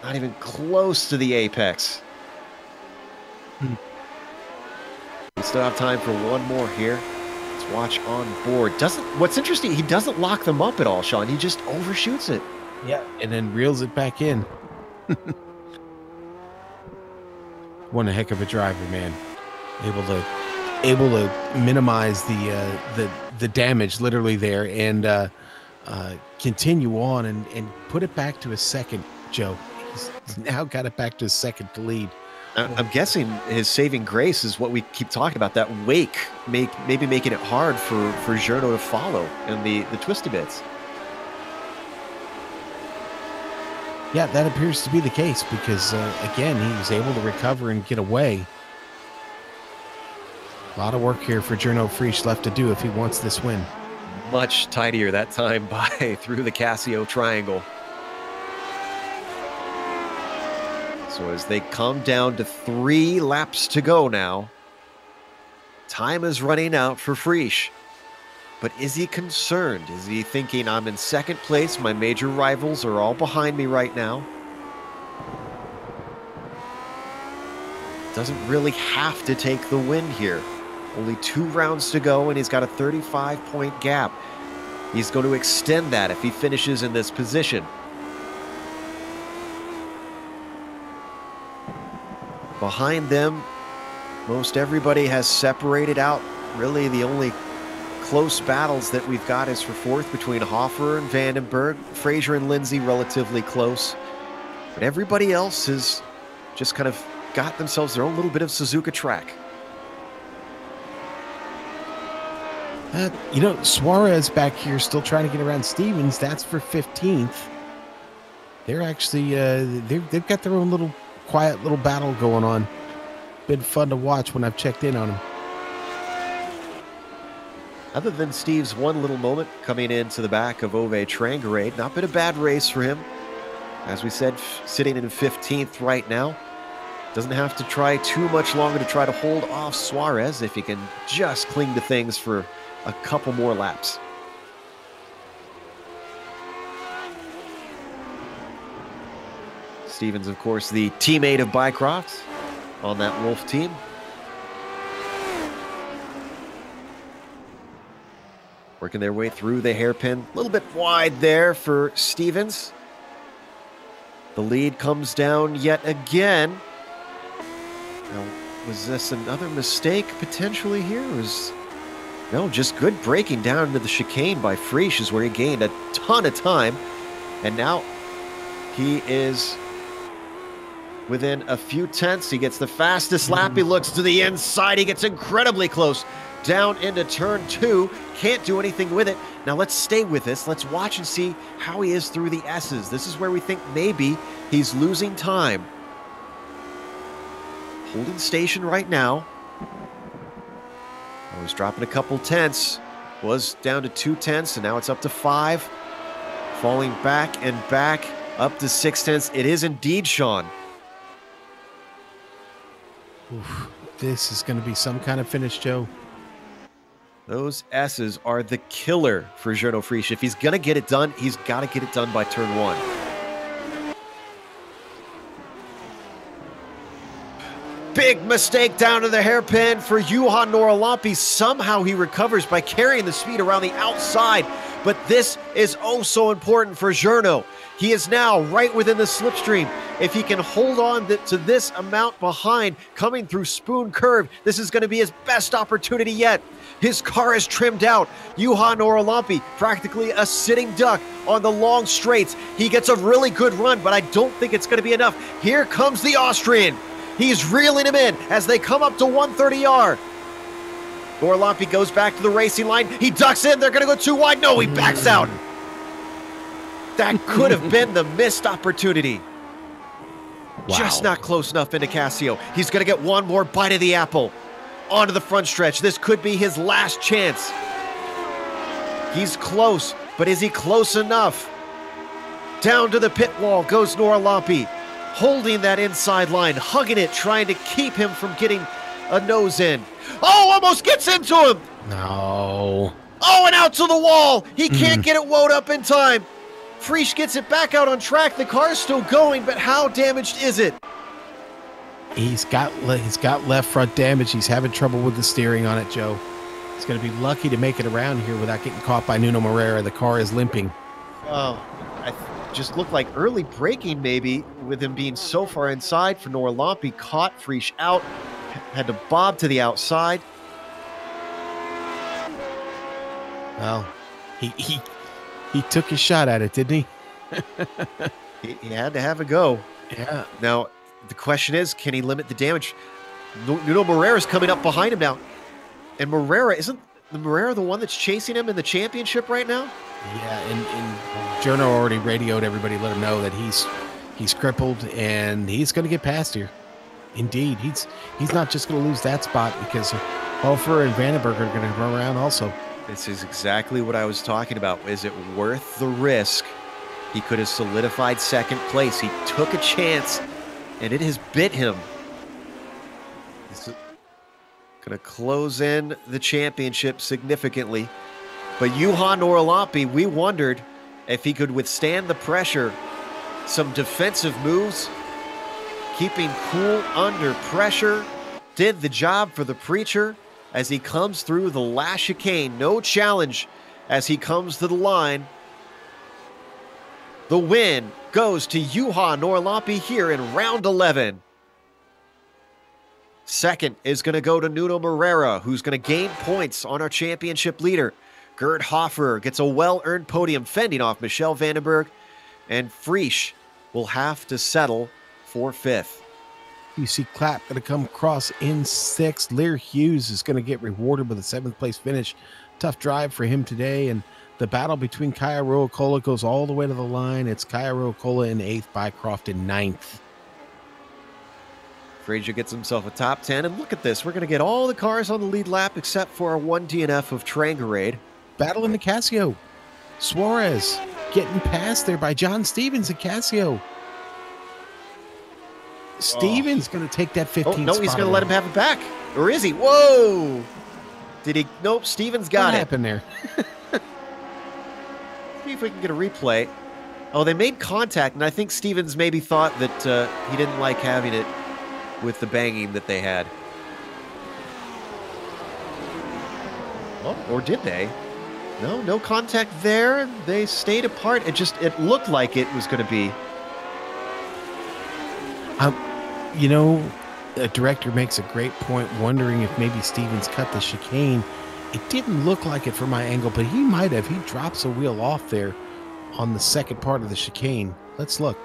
Not even close to the apex. We still have time for one more here. Let's watch on board. What's interesting, he doesn't lock them up at all, Sean. He just overshoots it. Yeah, and then reels it back in. One heck of a driver, man. Able to minimize the damage literally there and continue on and put it back to a second, Joe. He's now got it back to a second to lead. I'm guessing his saving grace is what we keep talking about, that wake, maybe making it hard for Journo to follow in the twisty bits. Yeah, that appears to be the case because, again, he was able to recover and get away. A lot of work here for Journo Frisch left to do if he wants this win. Much tidier that time by through the Casio triangle. So as they come down to 3 laps to go now, time is running out for Frisch. But is he concerned? Is he thinking, I'm in second place, my major rivals are all behind me right now? Doesn't really have to take the win here. Only 2 rounds to go, and he's got a 35-point gap. He's going to extend that if he finishes in this position. Behind them, most everybody has separated out. Really, the only close battles that we've got is for 4th between Hofer and Vandenberg. Frazier and Lindsay relatively close. But everybody else has just kind of got themselves their own little bit of Suzuka track. You know, Suarez back here still trying to get around Stevens. That's for 15th. They're actually, they've got their own little quiet little battle going on. Been fun to watch when I've checked in on them. Other than Steve's one little moment coming into the back of Ove Trangarade, not been a bad race for him. As we said, sitting in 15th right now. Doesn't have to try too much longer to try to hold off Suarez if he can just cling to things for a couple more laps. Stevens, of course, the teammate of Bycroft on that Wolf team. Working their way through the hairpin. A little bit wide there for Stevens. The lead comes down yet again. Now, was this another mistake potentially here? No, just good braking down into the chicane by Frisch is where he gained a ton of time. And now he is within a few tenths. He gets the fastest lap. He looks to the inside. He gets incredibly close down into turn 2. Can't do anything with it. Now let's stay with this. Let's watch and see how he is through the S's. This is where we think maybe he's losing time. Holding station right now. I was dropping a couple tenths. Was down to 2 tenths, and now it's up to 5. Falling back and back up to 6 tenths. It is indeed Sean. Oof, this is going to be some kind of finish, Joe. Those S's are the killer for Jono Frisch. If he's going to get it done, he's got to get it done by turn 1. Big mistake down to the hairpin for Juha Norlampi. Somehow he recovers by carrying the speed around the outside. But this is oh so important for Jono. He is now right within the slipstream. If he can hold on to this amount behind coming through Spoon Curve, this is going to be his best opportunity yet. His car is trimmed out. Juha Norlampi, practically a sitting duck on the long straights. He gets a really good run, but I don't think it's going to be enough. Here comes the Austrian. He's reeling him in as they come up to 130R. Norlampi goes back to the racing line. He ducks in. They're going to go too wide. No, he backs out. That could have been the missed opportunity. Wow. Just not close enough into Casio. He's going to get one more bite of the apple. Onto the front stretch. This could be his last chance. He's close, but is he close enough? Down to the pit wall goes Norlampi, holding that inside line, hugging it, trying to keep him from getting a nose in. Oh, almost gets into him. No. Oh, and out to the wall. He can't get it wound up in time. Frisch gets it back out on track. The car's still going, but how damaged is it? He's got left front damage. He's having trouble with the steering on it, Joe. He's going to be lucky to make it around here without getting caught by Nuno Moreira. The car is limping. Oh, just looked like early braking maybe with him being so far inside for Norlampi. Caught Frisch out. Had to bob to the outside. Well, he took his shot at it, didn't he? He had to have a go. Yeah. Now, the question is, can he limit the damage? Nuno Moreira's coming up behind him now. And Moreira, isn't Moreira the one that's chasing him in the championship right now? Yeah, and Jono already radioed everybody, let him know that he's crippled and he's going to get past here. Indeed, he's not just going to lose that spot because Hofer and Vandenberg are going to run around also. This is exactly what I was talking about. Is it worth the risk? He could have solidified second place. He took a chance, and it has bit him. This is going to close in the championship significantly. But Juha Norlampi, we wondered if he could withstand the pressure. Some defensive moves, keeping cool under pressure, did the job for the Preacher as he comes through the last chicane. No challenge as he comes to the line. The win goes to Juha Norlampi here in round 11. Second is going to go to Nuno Moreira, who's going to gain points on our championship leader. Gerd Hofer gets a well-earned podium, fending off Michel Vandenberg, and Frisch will have to settle for 5th. You see Clapp going to come across in 6th. Lear Hughes is going to get rewarded with a 7th place finish. Tough drive for him today. And the battle between Kaya Ruokola goes all the way to the line. It's Kaya Ruokola in 8th, Bycroft in 9th. Frazier gets himself a top 10. And look at this. We're going to get all the cars on the lead lap except for our one DNF of Trangarade. Battle in the Casio. Suarez getting passed there by John Stevens at Casio. Stevens going to take that 15th spot. No, he's going to let him have it back. Or is he? Whoa! Did he? Nope, Stevens got it. What happened there? See if we can get a replay. Oh, they made contact, and I think Stevens maybe thought that he didn't like having it with the banging that they had. Oh, or did they? No contact there. They stayed apart. It looked like it was going to be. You know, the director makes a great point, wondering if maybe Stevens cut the chicane. It didn't look like it from my angle, but he might have. He drops a wheel off there on the second part of the chicane. Let's look.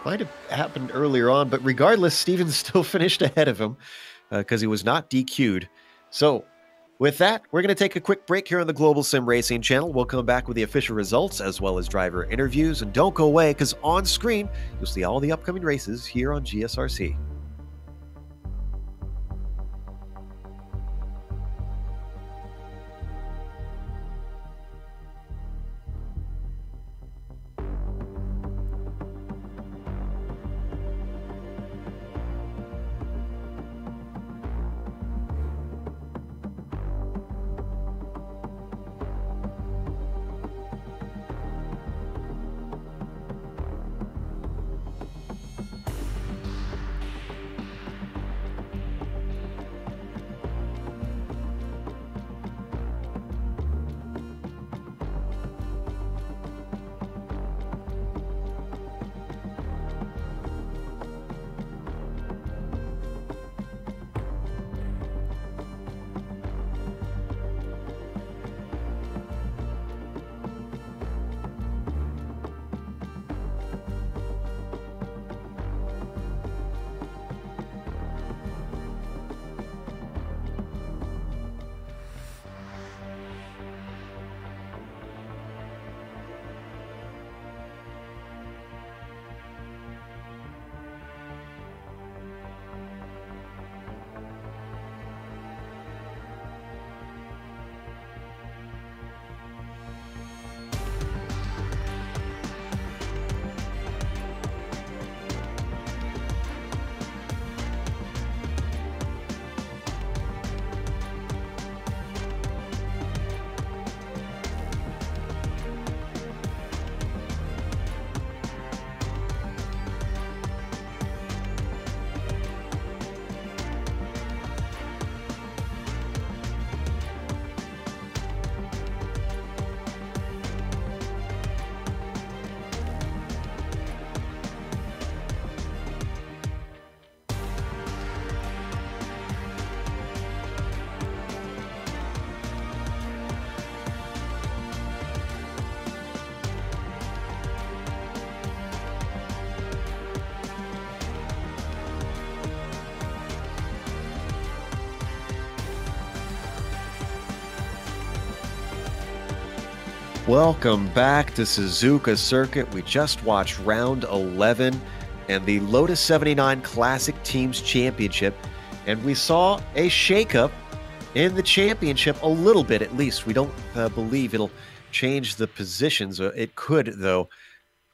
Might have happened earlier on, but regardless, Stevens still finished ahead of him because he was not DQ'd. So, with that, we're going to take a quick break here on the Global Sim Racing channel. We'll come back with the official results as well as driver interviews. And don't go away, because on screen, you'll see all the upcoming races here on GSRC. Welcome back to Suzuka Circuit. We just watched round 11 and the Lotus 79 Classic Teams Championship, and we saw a shakeup in the championship, a little bit at least. We don't believe it'll change the positions. It could, though,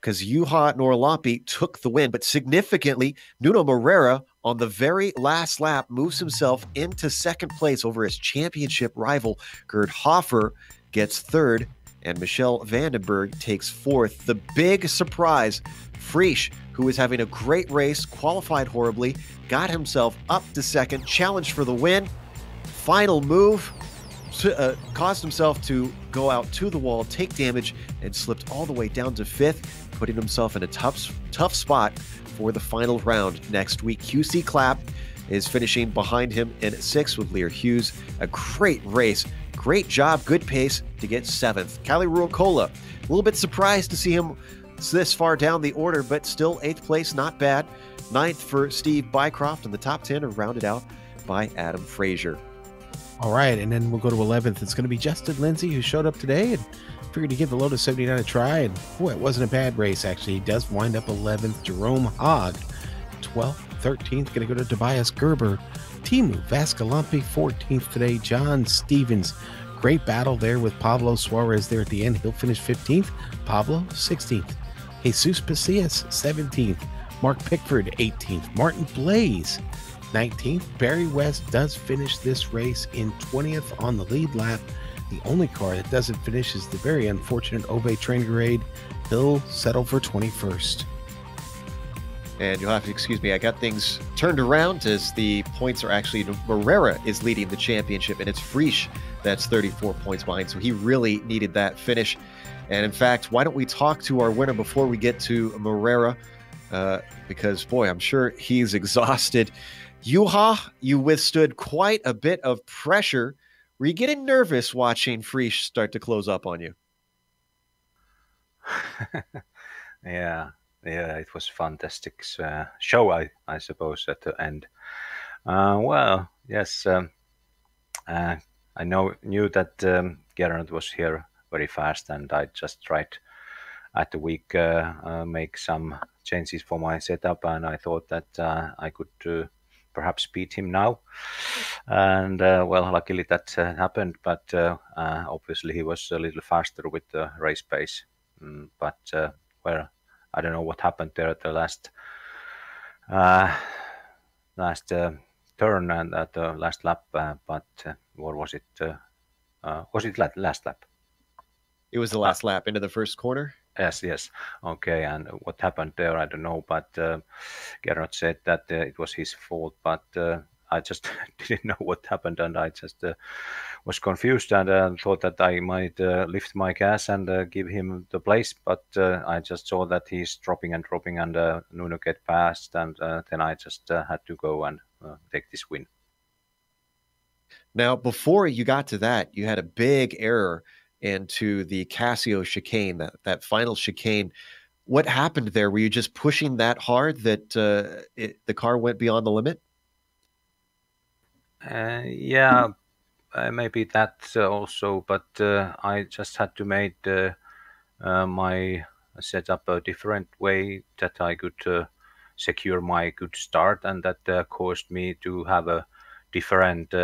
because Juha Norlampi took the win, but significantly, Nuno Moreira on the very last lap moves himself into second place over his championship rival. Gerd Hoffer gets third, and Michel Vandenberg takes fourth. The big surprise, Friesch, who was having a great race, qualified horribly, got himself up to second, challenged for the win. Final move, caused himself to go out to the wall, take damage, and slipped all the way down to fifth, putting himself in a tough spot for the final round next week. QC Clapp is finishing behind him in sixth with Lear Hughes. A great race. Great job, good pace. to get 7th. Kalle Ruokola, a little bit surprised to see him this far down the order, but still 8th place, not bad. 9th for Steve Bycroft, and the top 10 are rounded out by Adam Frazier. All right, and then we'll go to 11th. It's going to be Justin Lindsay, who showed up today and figured to give the Lotus 79 a try. And boy, it wasn't a bad race, actually. He does wind up 11th. Jerome Hogg, 12th. 13th, going to go to Tobias Gerber. Timu Vascalampi, 14th today. John Stevens, great battle there with Pablo Suarez there at the end. He'll finish 15th. Pablo, 16th. Jesus Pasillas, 17th. Mark Pickford, 18th. Martin Blaze, 19th. Barry West does finish this race in 20th on the lead lap. The only car that doesn't finish is the very unfortunate Ove Traingrade. He'll settle for 21st. And you'll have to excuse me, I got things turned around as the points are actually, Morera is leading the championship, and it's Frisch that's 34 points behind, so he really needed that finish. And in fact, why don't we talk to our winner before we get to Morera, because, boy, I'm sure he's exhausted. Juha, you withstood quite a bit of pressure. Were you getting nervous watching Frisch start to close up on you? Yeah, it was fantastic show, I suppose, at the end. Well, yes, I knew that Geraint was here very fast, and I just tried at the week make some changes for my setup, and I thought that I could perhaps beat him now. And well, luckily that happened, but obviously he was a little faster with the race pace. But well, I don't know what happened there at the last turn and at the last lap, but what was it? Was it last lap? It was the last lap into the first corner. Yes. Okay, and what happened there, I don't know, but Geraint said that it was his fault, but I just didn't know what happened, and I just was confused and thought that I might lift my gas and give him the place, but I just saw that he's dropping and Nuno get past, and then I just had to go and take this win. Now, before you got to that, you had a big error into the Casio chicane, that final chicane. What happened there? Were you just pushing that hard that the car went beyond the limit? Yeah, maybe that also, but I just had to make my setup a different way that I could secure my good start, and that caused me to have a different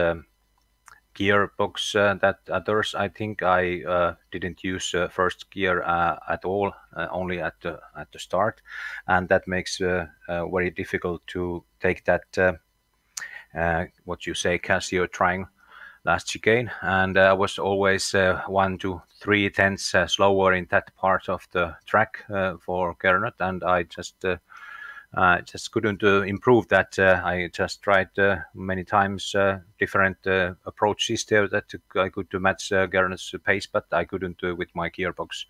gearbox that others. I think I didn't use first gear at all, only at the start, and that makes very difficult to take that what you say Casio trying last chicane, and I was always 1 to 3 tenths slower in that part of the track for Geraint, and I just couldn't improve that. I just tried many times different approaches there that I could match Geraint's pace, but I couldn't with my gearbox.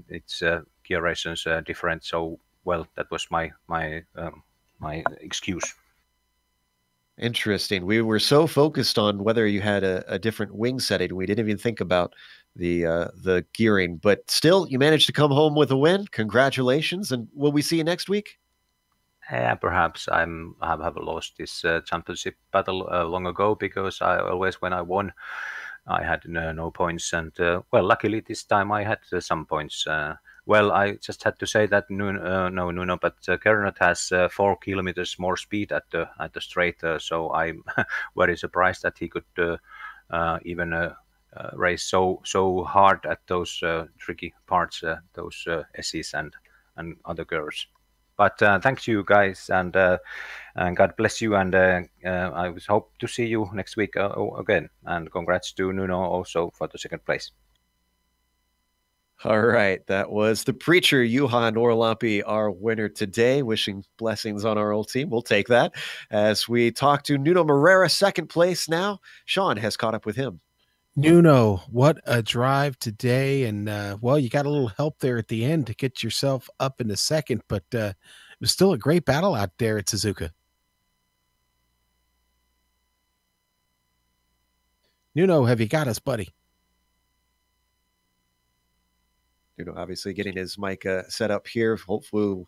Its gear rations different, so well, that was my excuse. Interesting. We were so focused on whether you had a different wing setting, we didn't even think about the gearing. But still, you managed to come home with a win. Congratulations! And will we see you next week? Yeah, perhaps I have lost this championship battle long ago, because I always, when I won, I had no points, and well, luckily this time I had some points. Well, I just had to say that Nuno, but Geraint has 4 kilometers more speed at the straight, so I'm very surprised that he could even race so hard at those tricky parts, those S's and other curves. But thanks you guys, and God bless you, and I hope to see you next week again. And congrats to Nuno also for the 2nd place. All right, that was the preacher, Juha Norlampi, our winner today. Wishing blessings on our old team. We'll take that. As we talk to Nuno Morera, 2nd place now. Sean has caught up with him. Nuno, what a drive today. And, well, you got a little help there at the end to get yourself up into 2nd, but it was still a great battle out there at Suzuka. Nuno, have you got us, buddy? Obviously getting his mic set up here. Hopefully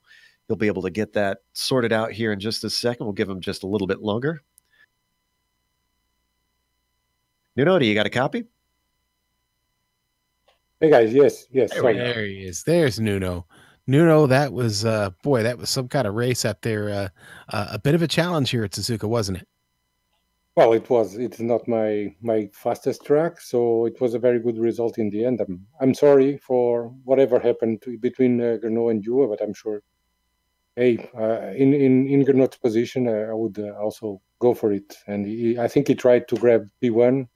he'll be able to get that sorted out here in just a second. We'll give him just a little bit longer. Nuno, do you got a copy? Hey guys, yes. There he is. There's Nuno. Nuno, that was boy, that was some kind of race up there. A bit of a challenge here at Suzuka, wasn't it? Well, it was. It's not my fastest track, so it was a very good result in the end. I'm sorry for whatever happened between Gernot and Juve, but I'm sure. Hey, in Gernot's position, I would also go for it. And I think he tried to grab P1,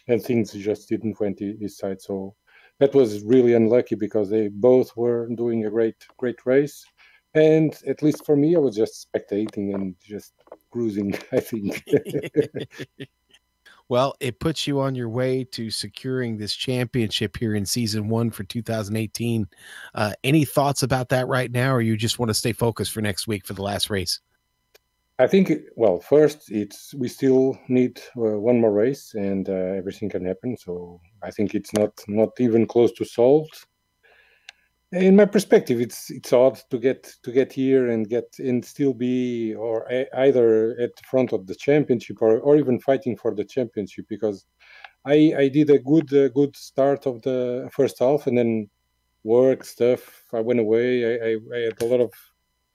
and things just didn't went his side. So that was really unlucky because they both were doing a great race. And at least for me, I was just spectating and just cruising, I think. Well, it puts you on your way to securing this championship here in season 1 for 2018. Any thoughts about that right now, or you just want to stay focused for next week for the last race? I think, well, first, we still need one more race, and everything can happen. So I think it's not even close to solved. In my perspective, it's odd to get here and still be either at the front of the championship or even fighting for the championship, because I did a good start of the first half, and then work stuff. I went away. I had a lot of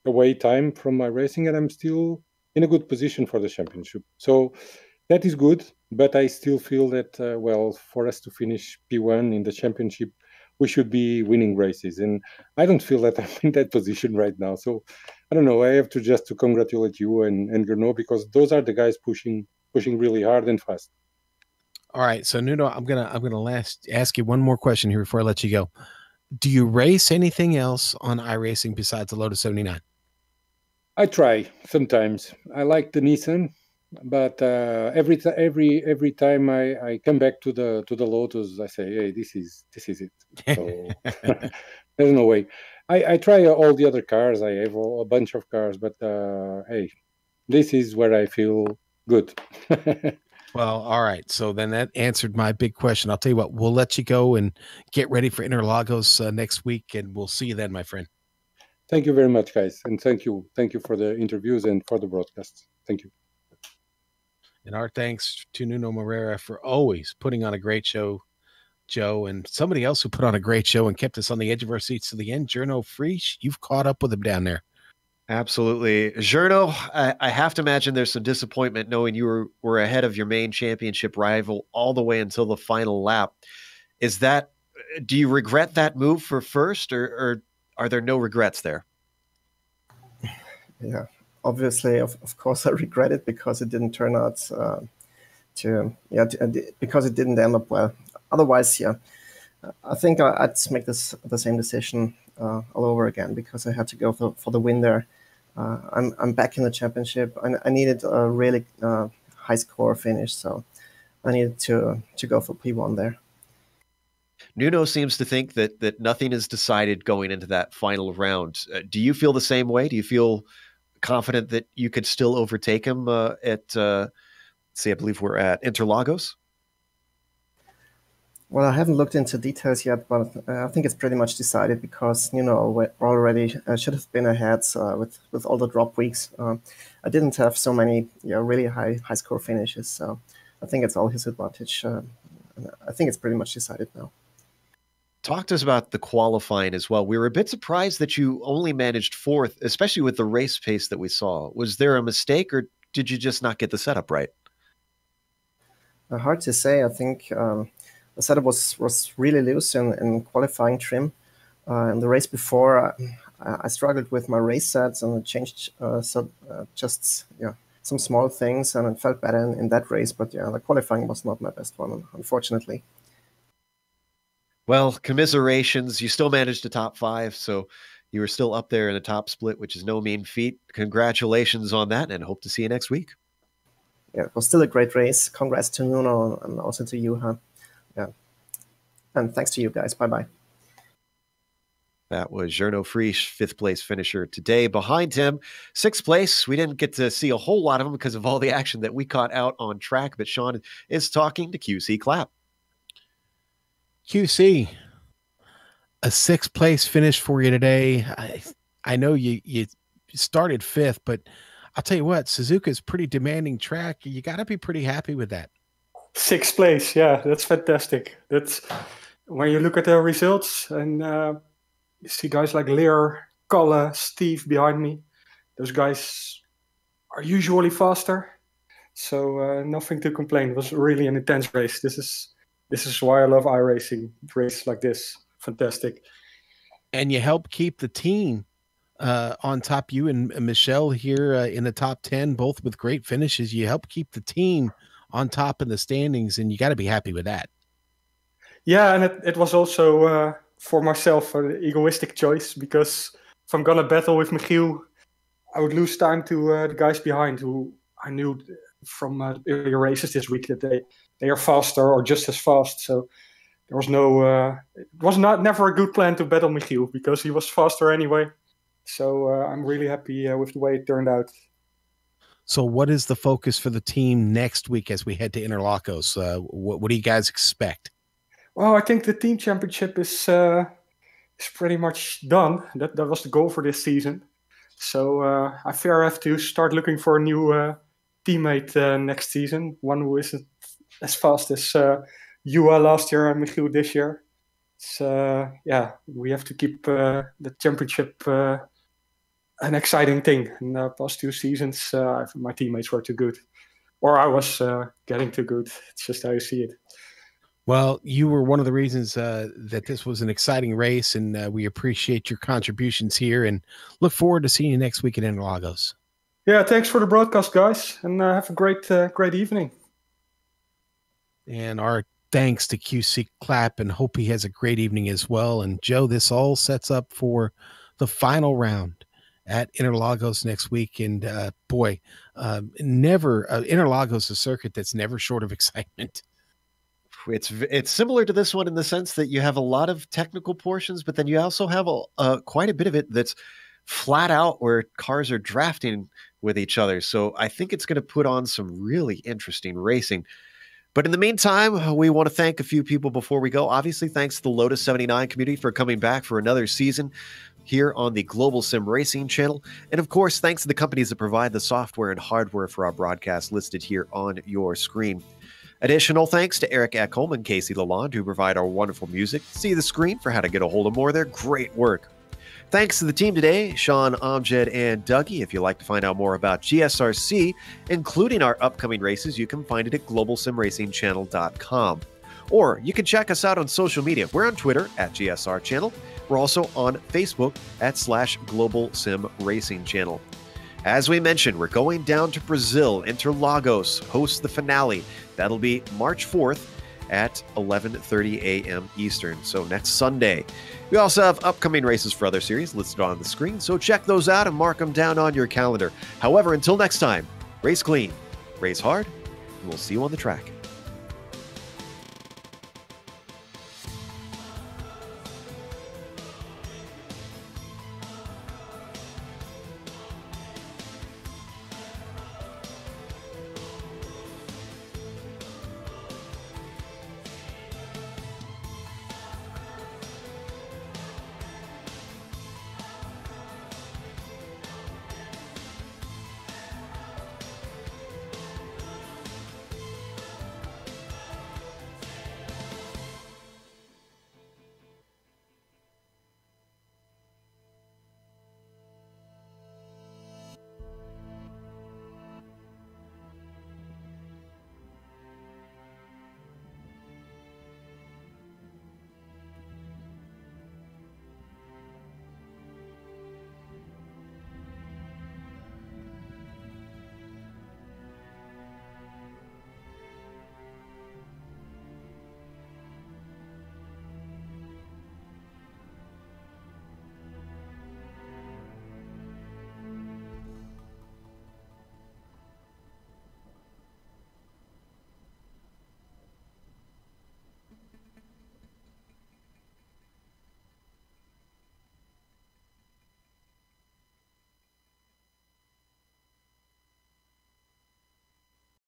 away time from my racing, and I'm still in a good position for the championship. So that is good, but I still feel that well, for us to finish P1 in the championship, we should be winning races, and I don't feel that I'm in that position right now. So I don't know. I have to congratulate you and Gernot, because those are the guys pushing really hard and fast. All right, so Nuno, I'm gonna ask you one more question here before I let you go. Do you race anything else on iRacing besides the Lotus 79? I try sometimes. I like the Nissan, but every time I come back to the Lotus, I say, hey, this is it. So there's no way. I try all the other cars. I have a bunch of cars, but hey, this is where I feel good. Well, all right. So then that answered my big question. I'll tell you what, we'll let you go and get ready for Interlagos next week, and we'll see you then, my friend. Thank you very much, guys. And thank you for the interviews and for the broadcasts. Thank you. And our thanks to Nuno Moreira for always putting on a great show, Joe, and somebody else who put on a great show and kept us on the edge of our seats to the end, Gernot Prix. You've caught up with him down there. Absolutely. Gernot, I have to imagine there's some disappointment knowing you were ahead of your main championship rival all the way until the final lap. Do you regret that move for first, or are there no regrets there? Yeah, obviously, of course, I regret it because it didn't turn out because it didn't end up well. Otherwise, yeah, I think I'd make the same decision all over again, because I had to go for the win there. I'm back in the championship. I needed a really high score finish, so I needed to go for P1 there. Nuno seems to think that nothing is decided going into that final round. Do you feel the same way? Do you feel confident that you could still overtake him at, I believe we're at Interlagos? Well, I haven't looked into details yet, but I think it's pretty much decided, because, we already should have been ahead with all the drop weeks. I didn't have so many really high score finishes, so I think it's all his advantage. I think it's pretty much decided now. Talk to us about the qualifying as well. We were a bit surprised that you only managed fourth, especially with the race pace that we saw. Was there a mistake, or did you just not get the setup right? Hard to say. I think the setup was really loose in qualifying trim. In the race before, I struggled with my race sets, and I changed some small things, and it felt better in that race. But the qualifying was not my best one, unfortunately. Well, commiserations. You still managed to top 5, so you were still up there in the top split, which is no mean feat. Congratulations on that, and hope to see you next week. Yeah, it was still a great race. Congrats to Nuno and also to you, huh? Yeah. And thanks to you guys. Bye-bye. That was Gernot Prix, 5th place finisher today. Behind him, 6th place. We didn't get to see a whole lot of him because of all the action that we caught out on track, but Sean is talking to QC Clapp. QC, A 6th place finish for you today. I know you started 5th, but I'll tell you what, Suzuka is pretty demanding track. You got to be pretty happy with that. 6th place, yeah, that's fantastic. That's when you look at the results and you see guys like Lear, Kalle, Steve behind me. Those guys are usually faster, so nothing to complain. It was really an intense race. This is why I love iRacing. Races like this, fantastic. And you help keep the team on top. You and Michelle here in the top 10, both with great finishes. You help keep the team on top in the standings, and you got to be happy with that. Yeah, and it was also for myself an egoistic choice, because if I'm gonna battle with Michiel, I would lose time to the guys behind, who I knew from earlier races this week that they are faster or just as fast. So there was it was never a good plan to battle Michiel, because he was faster anyway. So I'm really happy with the way it turned out. So what is the focus for the team next week as we head to Interlagos? What do you guys expect? Well, I think the team championship is pretty much done. That was the goal for this season. So I fear I have to start looking for a new teammate next season, one who isn't as fast as Juha last year and Michiel this year. So we have to keep the championship an exciting thing. In the past 2 seasons, my teammates were too good, or I was getting too good. It's just how you see it. Well, you were one of the reasons that this was an exciting race, and we appreciate your contributions here and look forward to seeing you next week at Interlagos. Yeah, thanks for the broadcast, guys, and have a great evening. And our thanks to QC Clapp, and hope he has a great evening as well. And Joe, this all sets up for the final round at Interlagos next week. And Interlagos is a circuit that's never short of excitement. It's similar to this one in the sense that you have a lot of technical portions, but then you also have quite a bit of it that's flat out where cars are drafting with each other. So I think it's going to put on some really interesting racing. But in the meantime, we want to thank a few people before we go. Obviously, thanks to the Lotus 79 community for coming back for another season here on the Global Sim Racing channel. And of course, thanks to the companies that provide the software and hardware for our broadcast listed here on your screen. Additional thanks to Eric Ekholm and Casey Lalonde, who provide our wonderful music. See the screen for how to get a hold of more of their great work. Thanks to the team today, Sean, Amjad, and Dougie. If you'd like to find out more about GSRC, including our upcoming races, you can find it at globalsimracingchannel.com. Or you can check us out on social media. We're on Twitter at GSR Channel. We're also on Facebook at /Global Sim Racing Channel. As we mentioned, we're going down to Brazil. Interlagos hosts the finale. That'll be March 4th at 11:30 a.m. Eastern, so next Sunday. We also have upcoming races for other series listed on the screen, so check those out and mark them down on your calendar. However, until next time, race clean, race hard, and we'll see you on the track.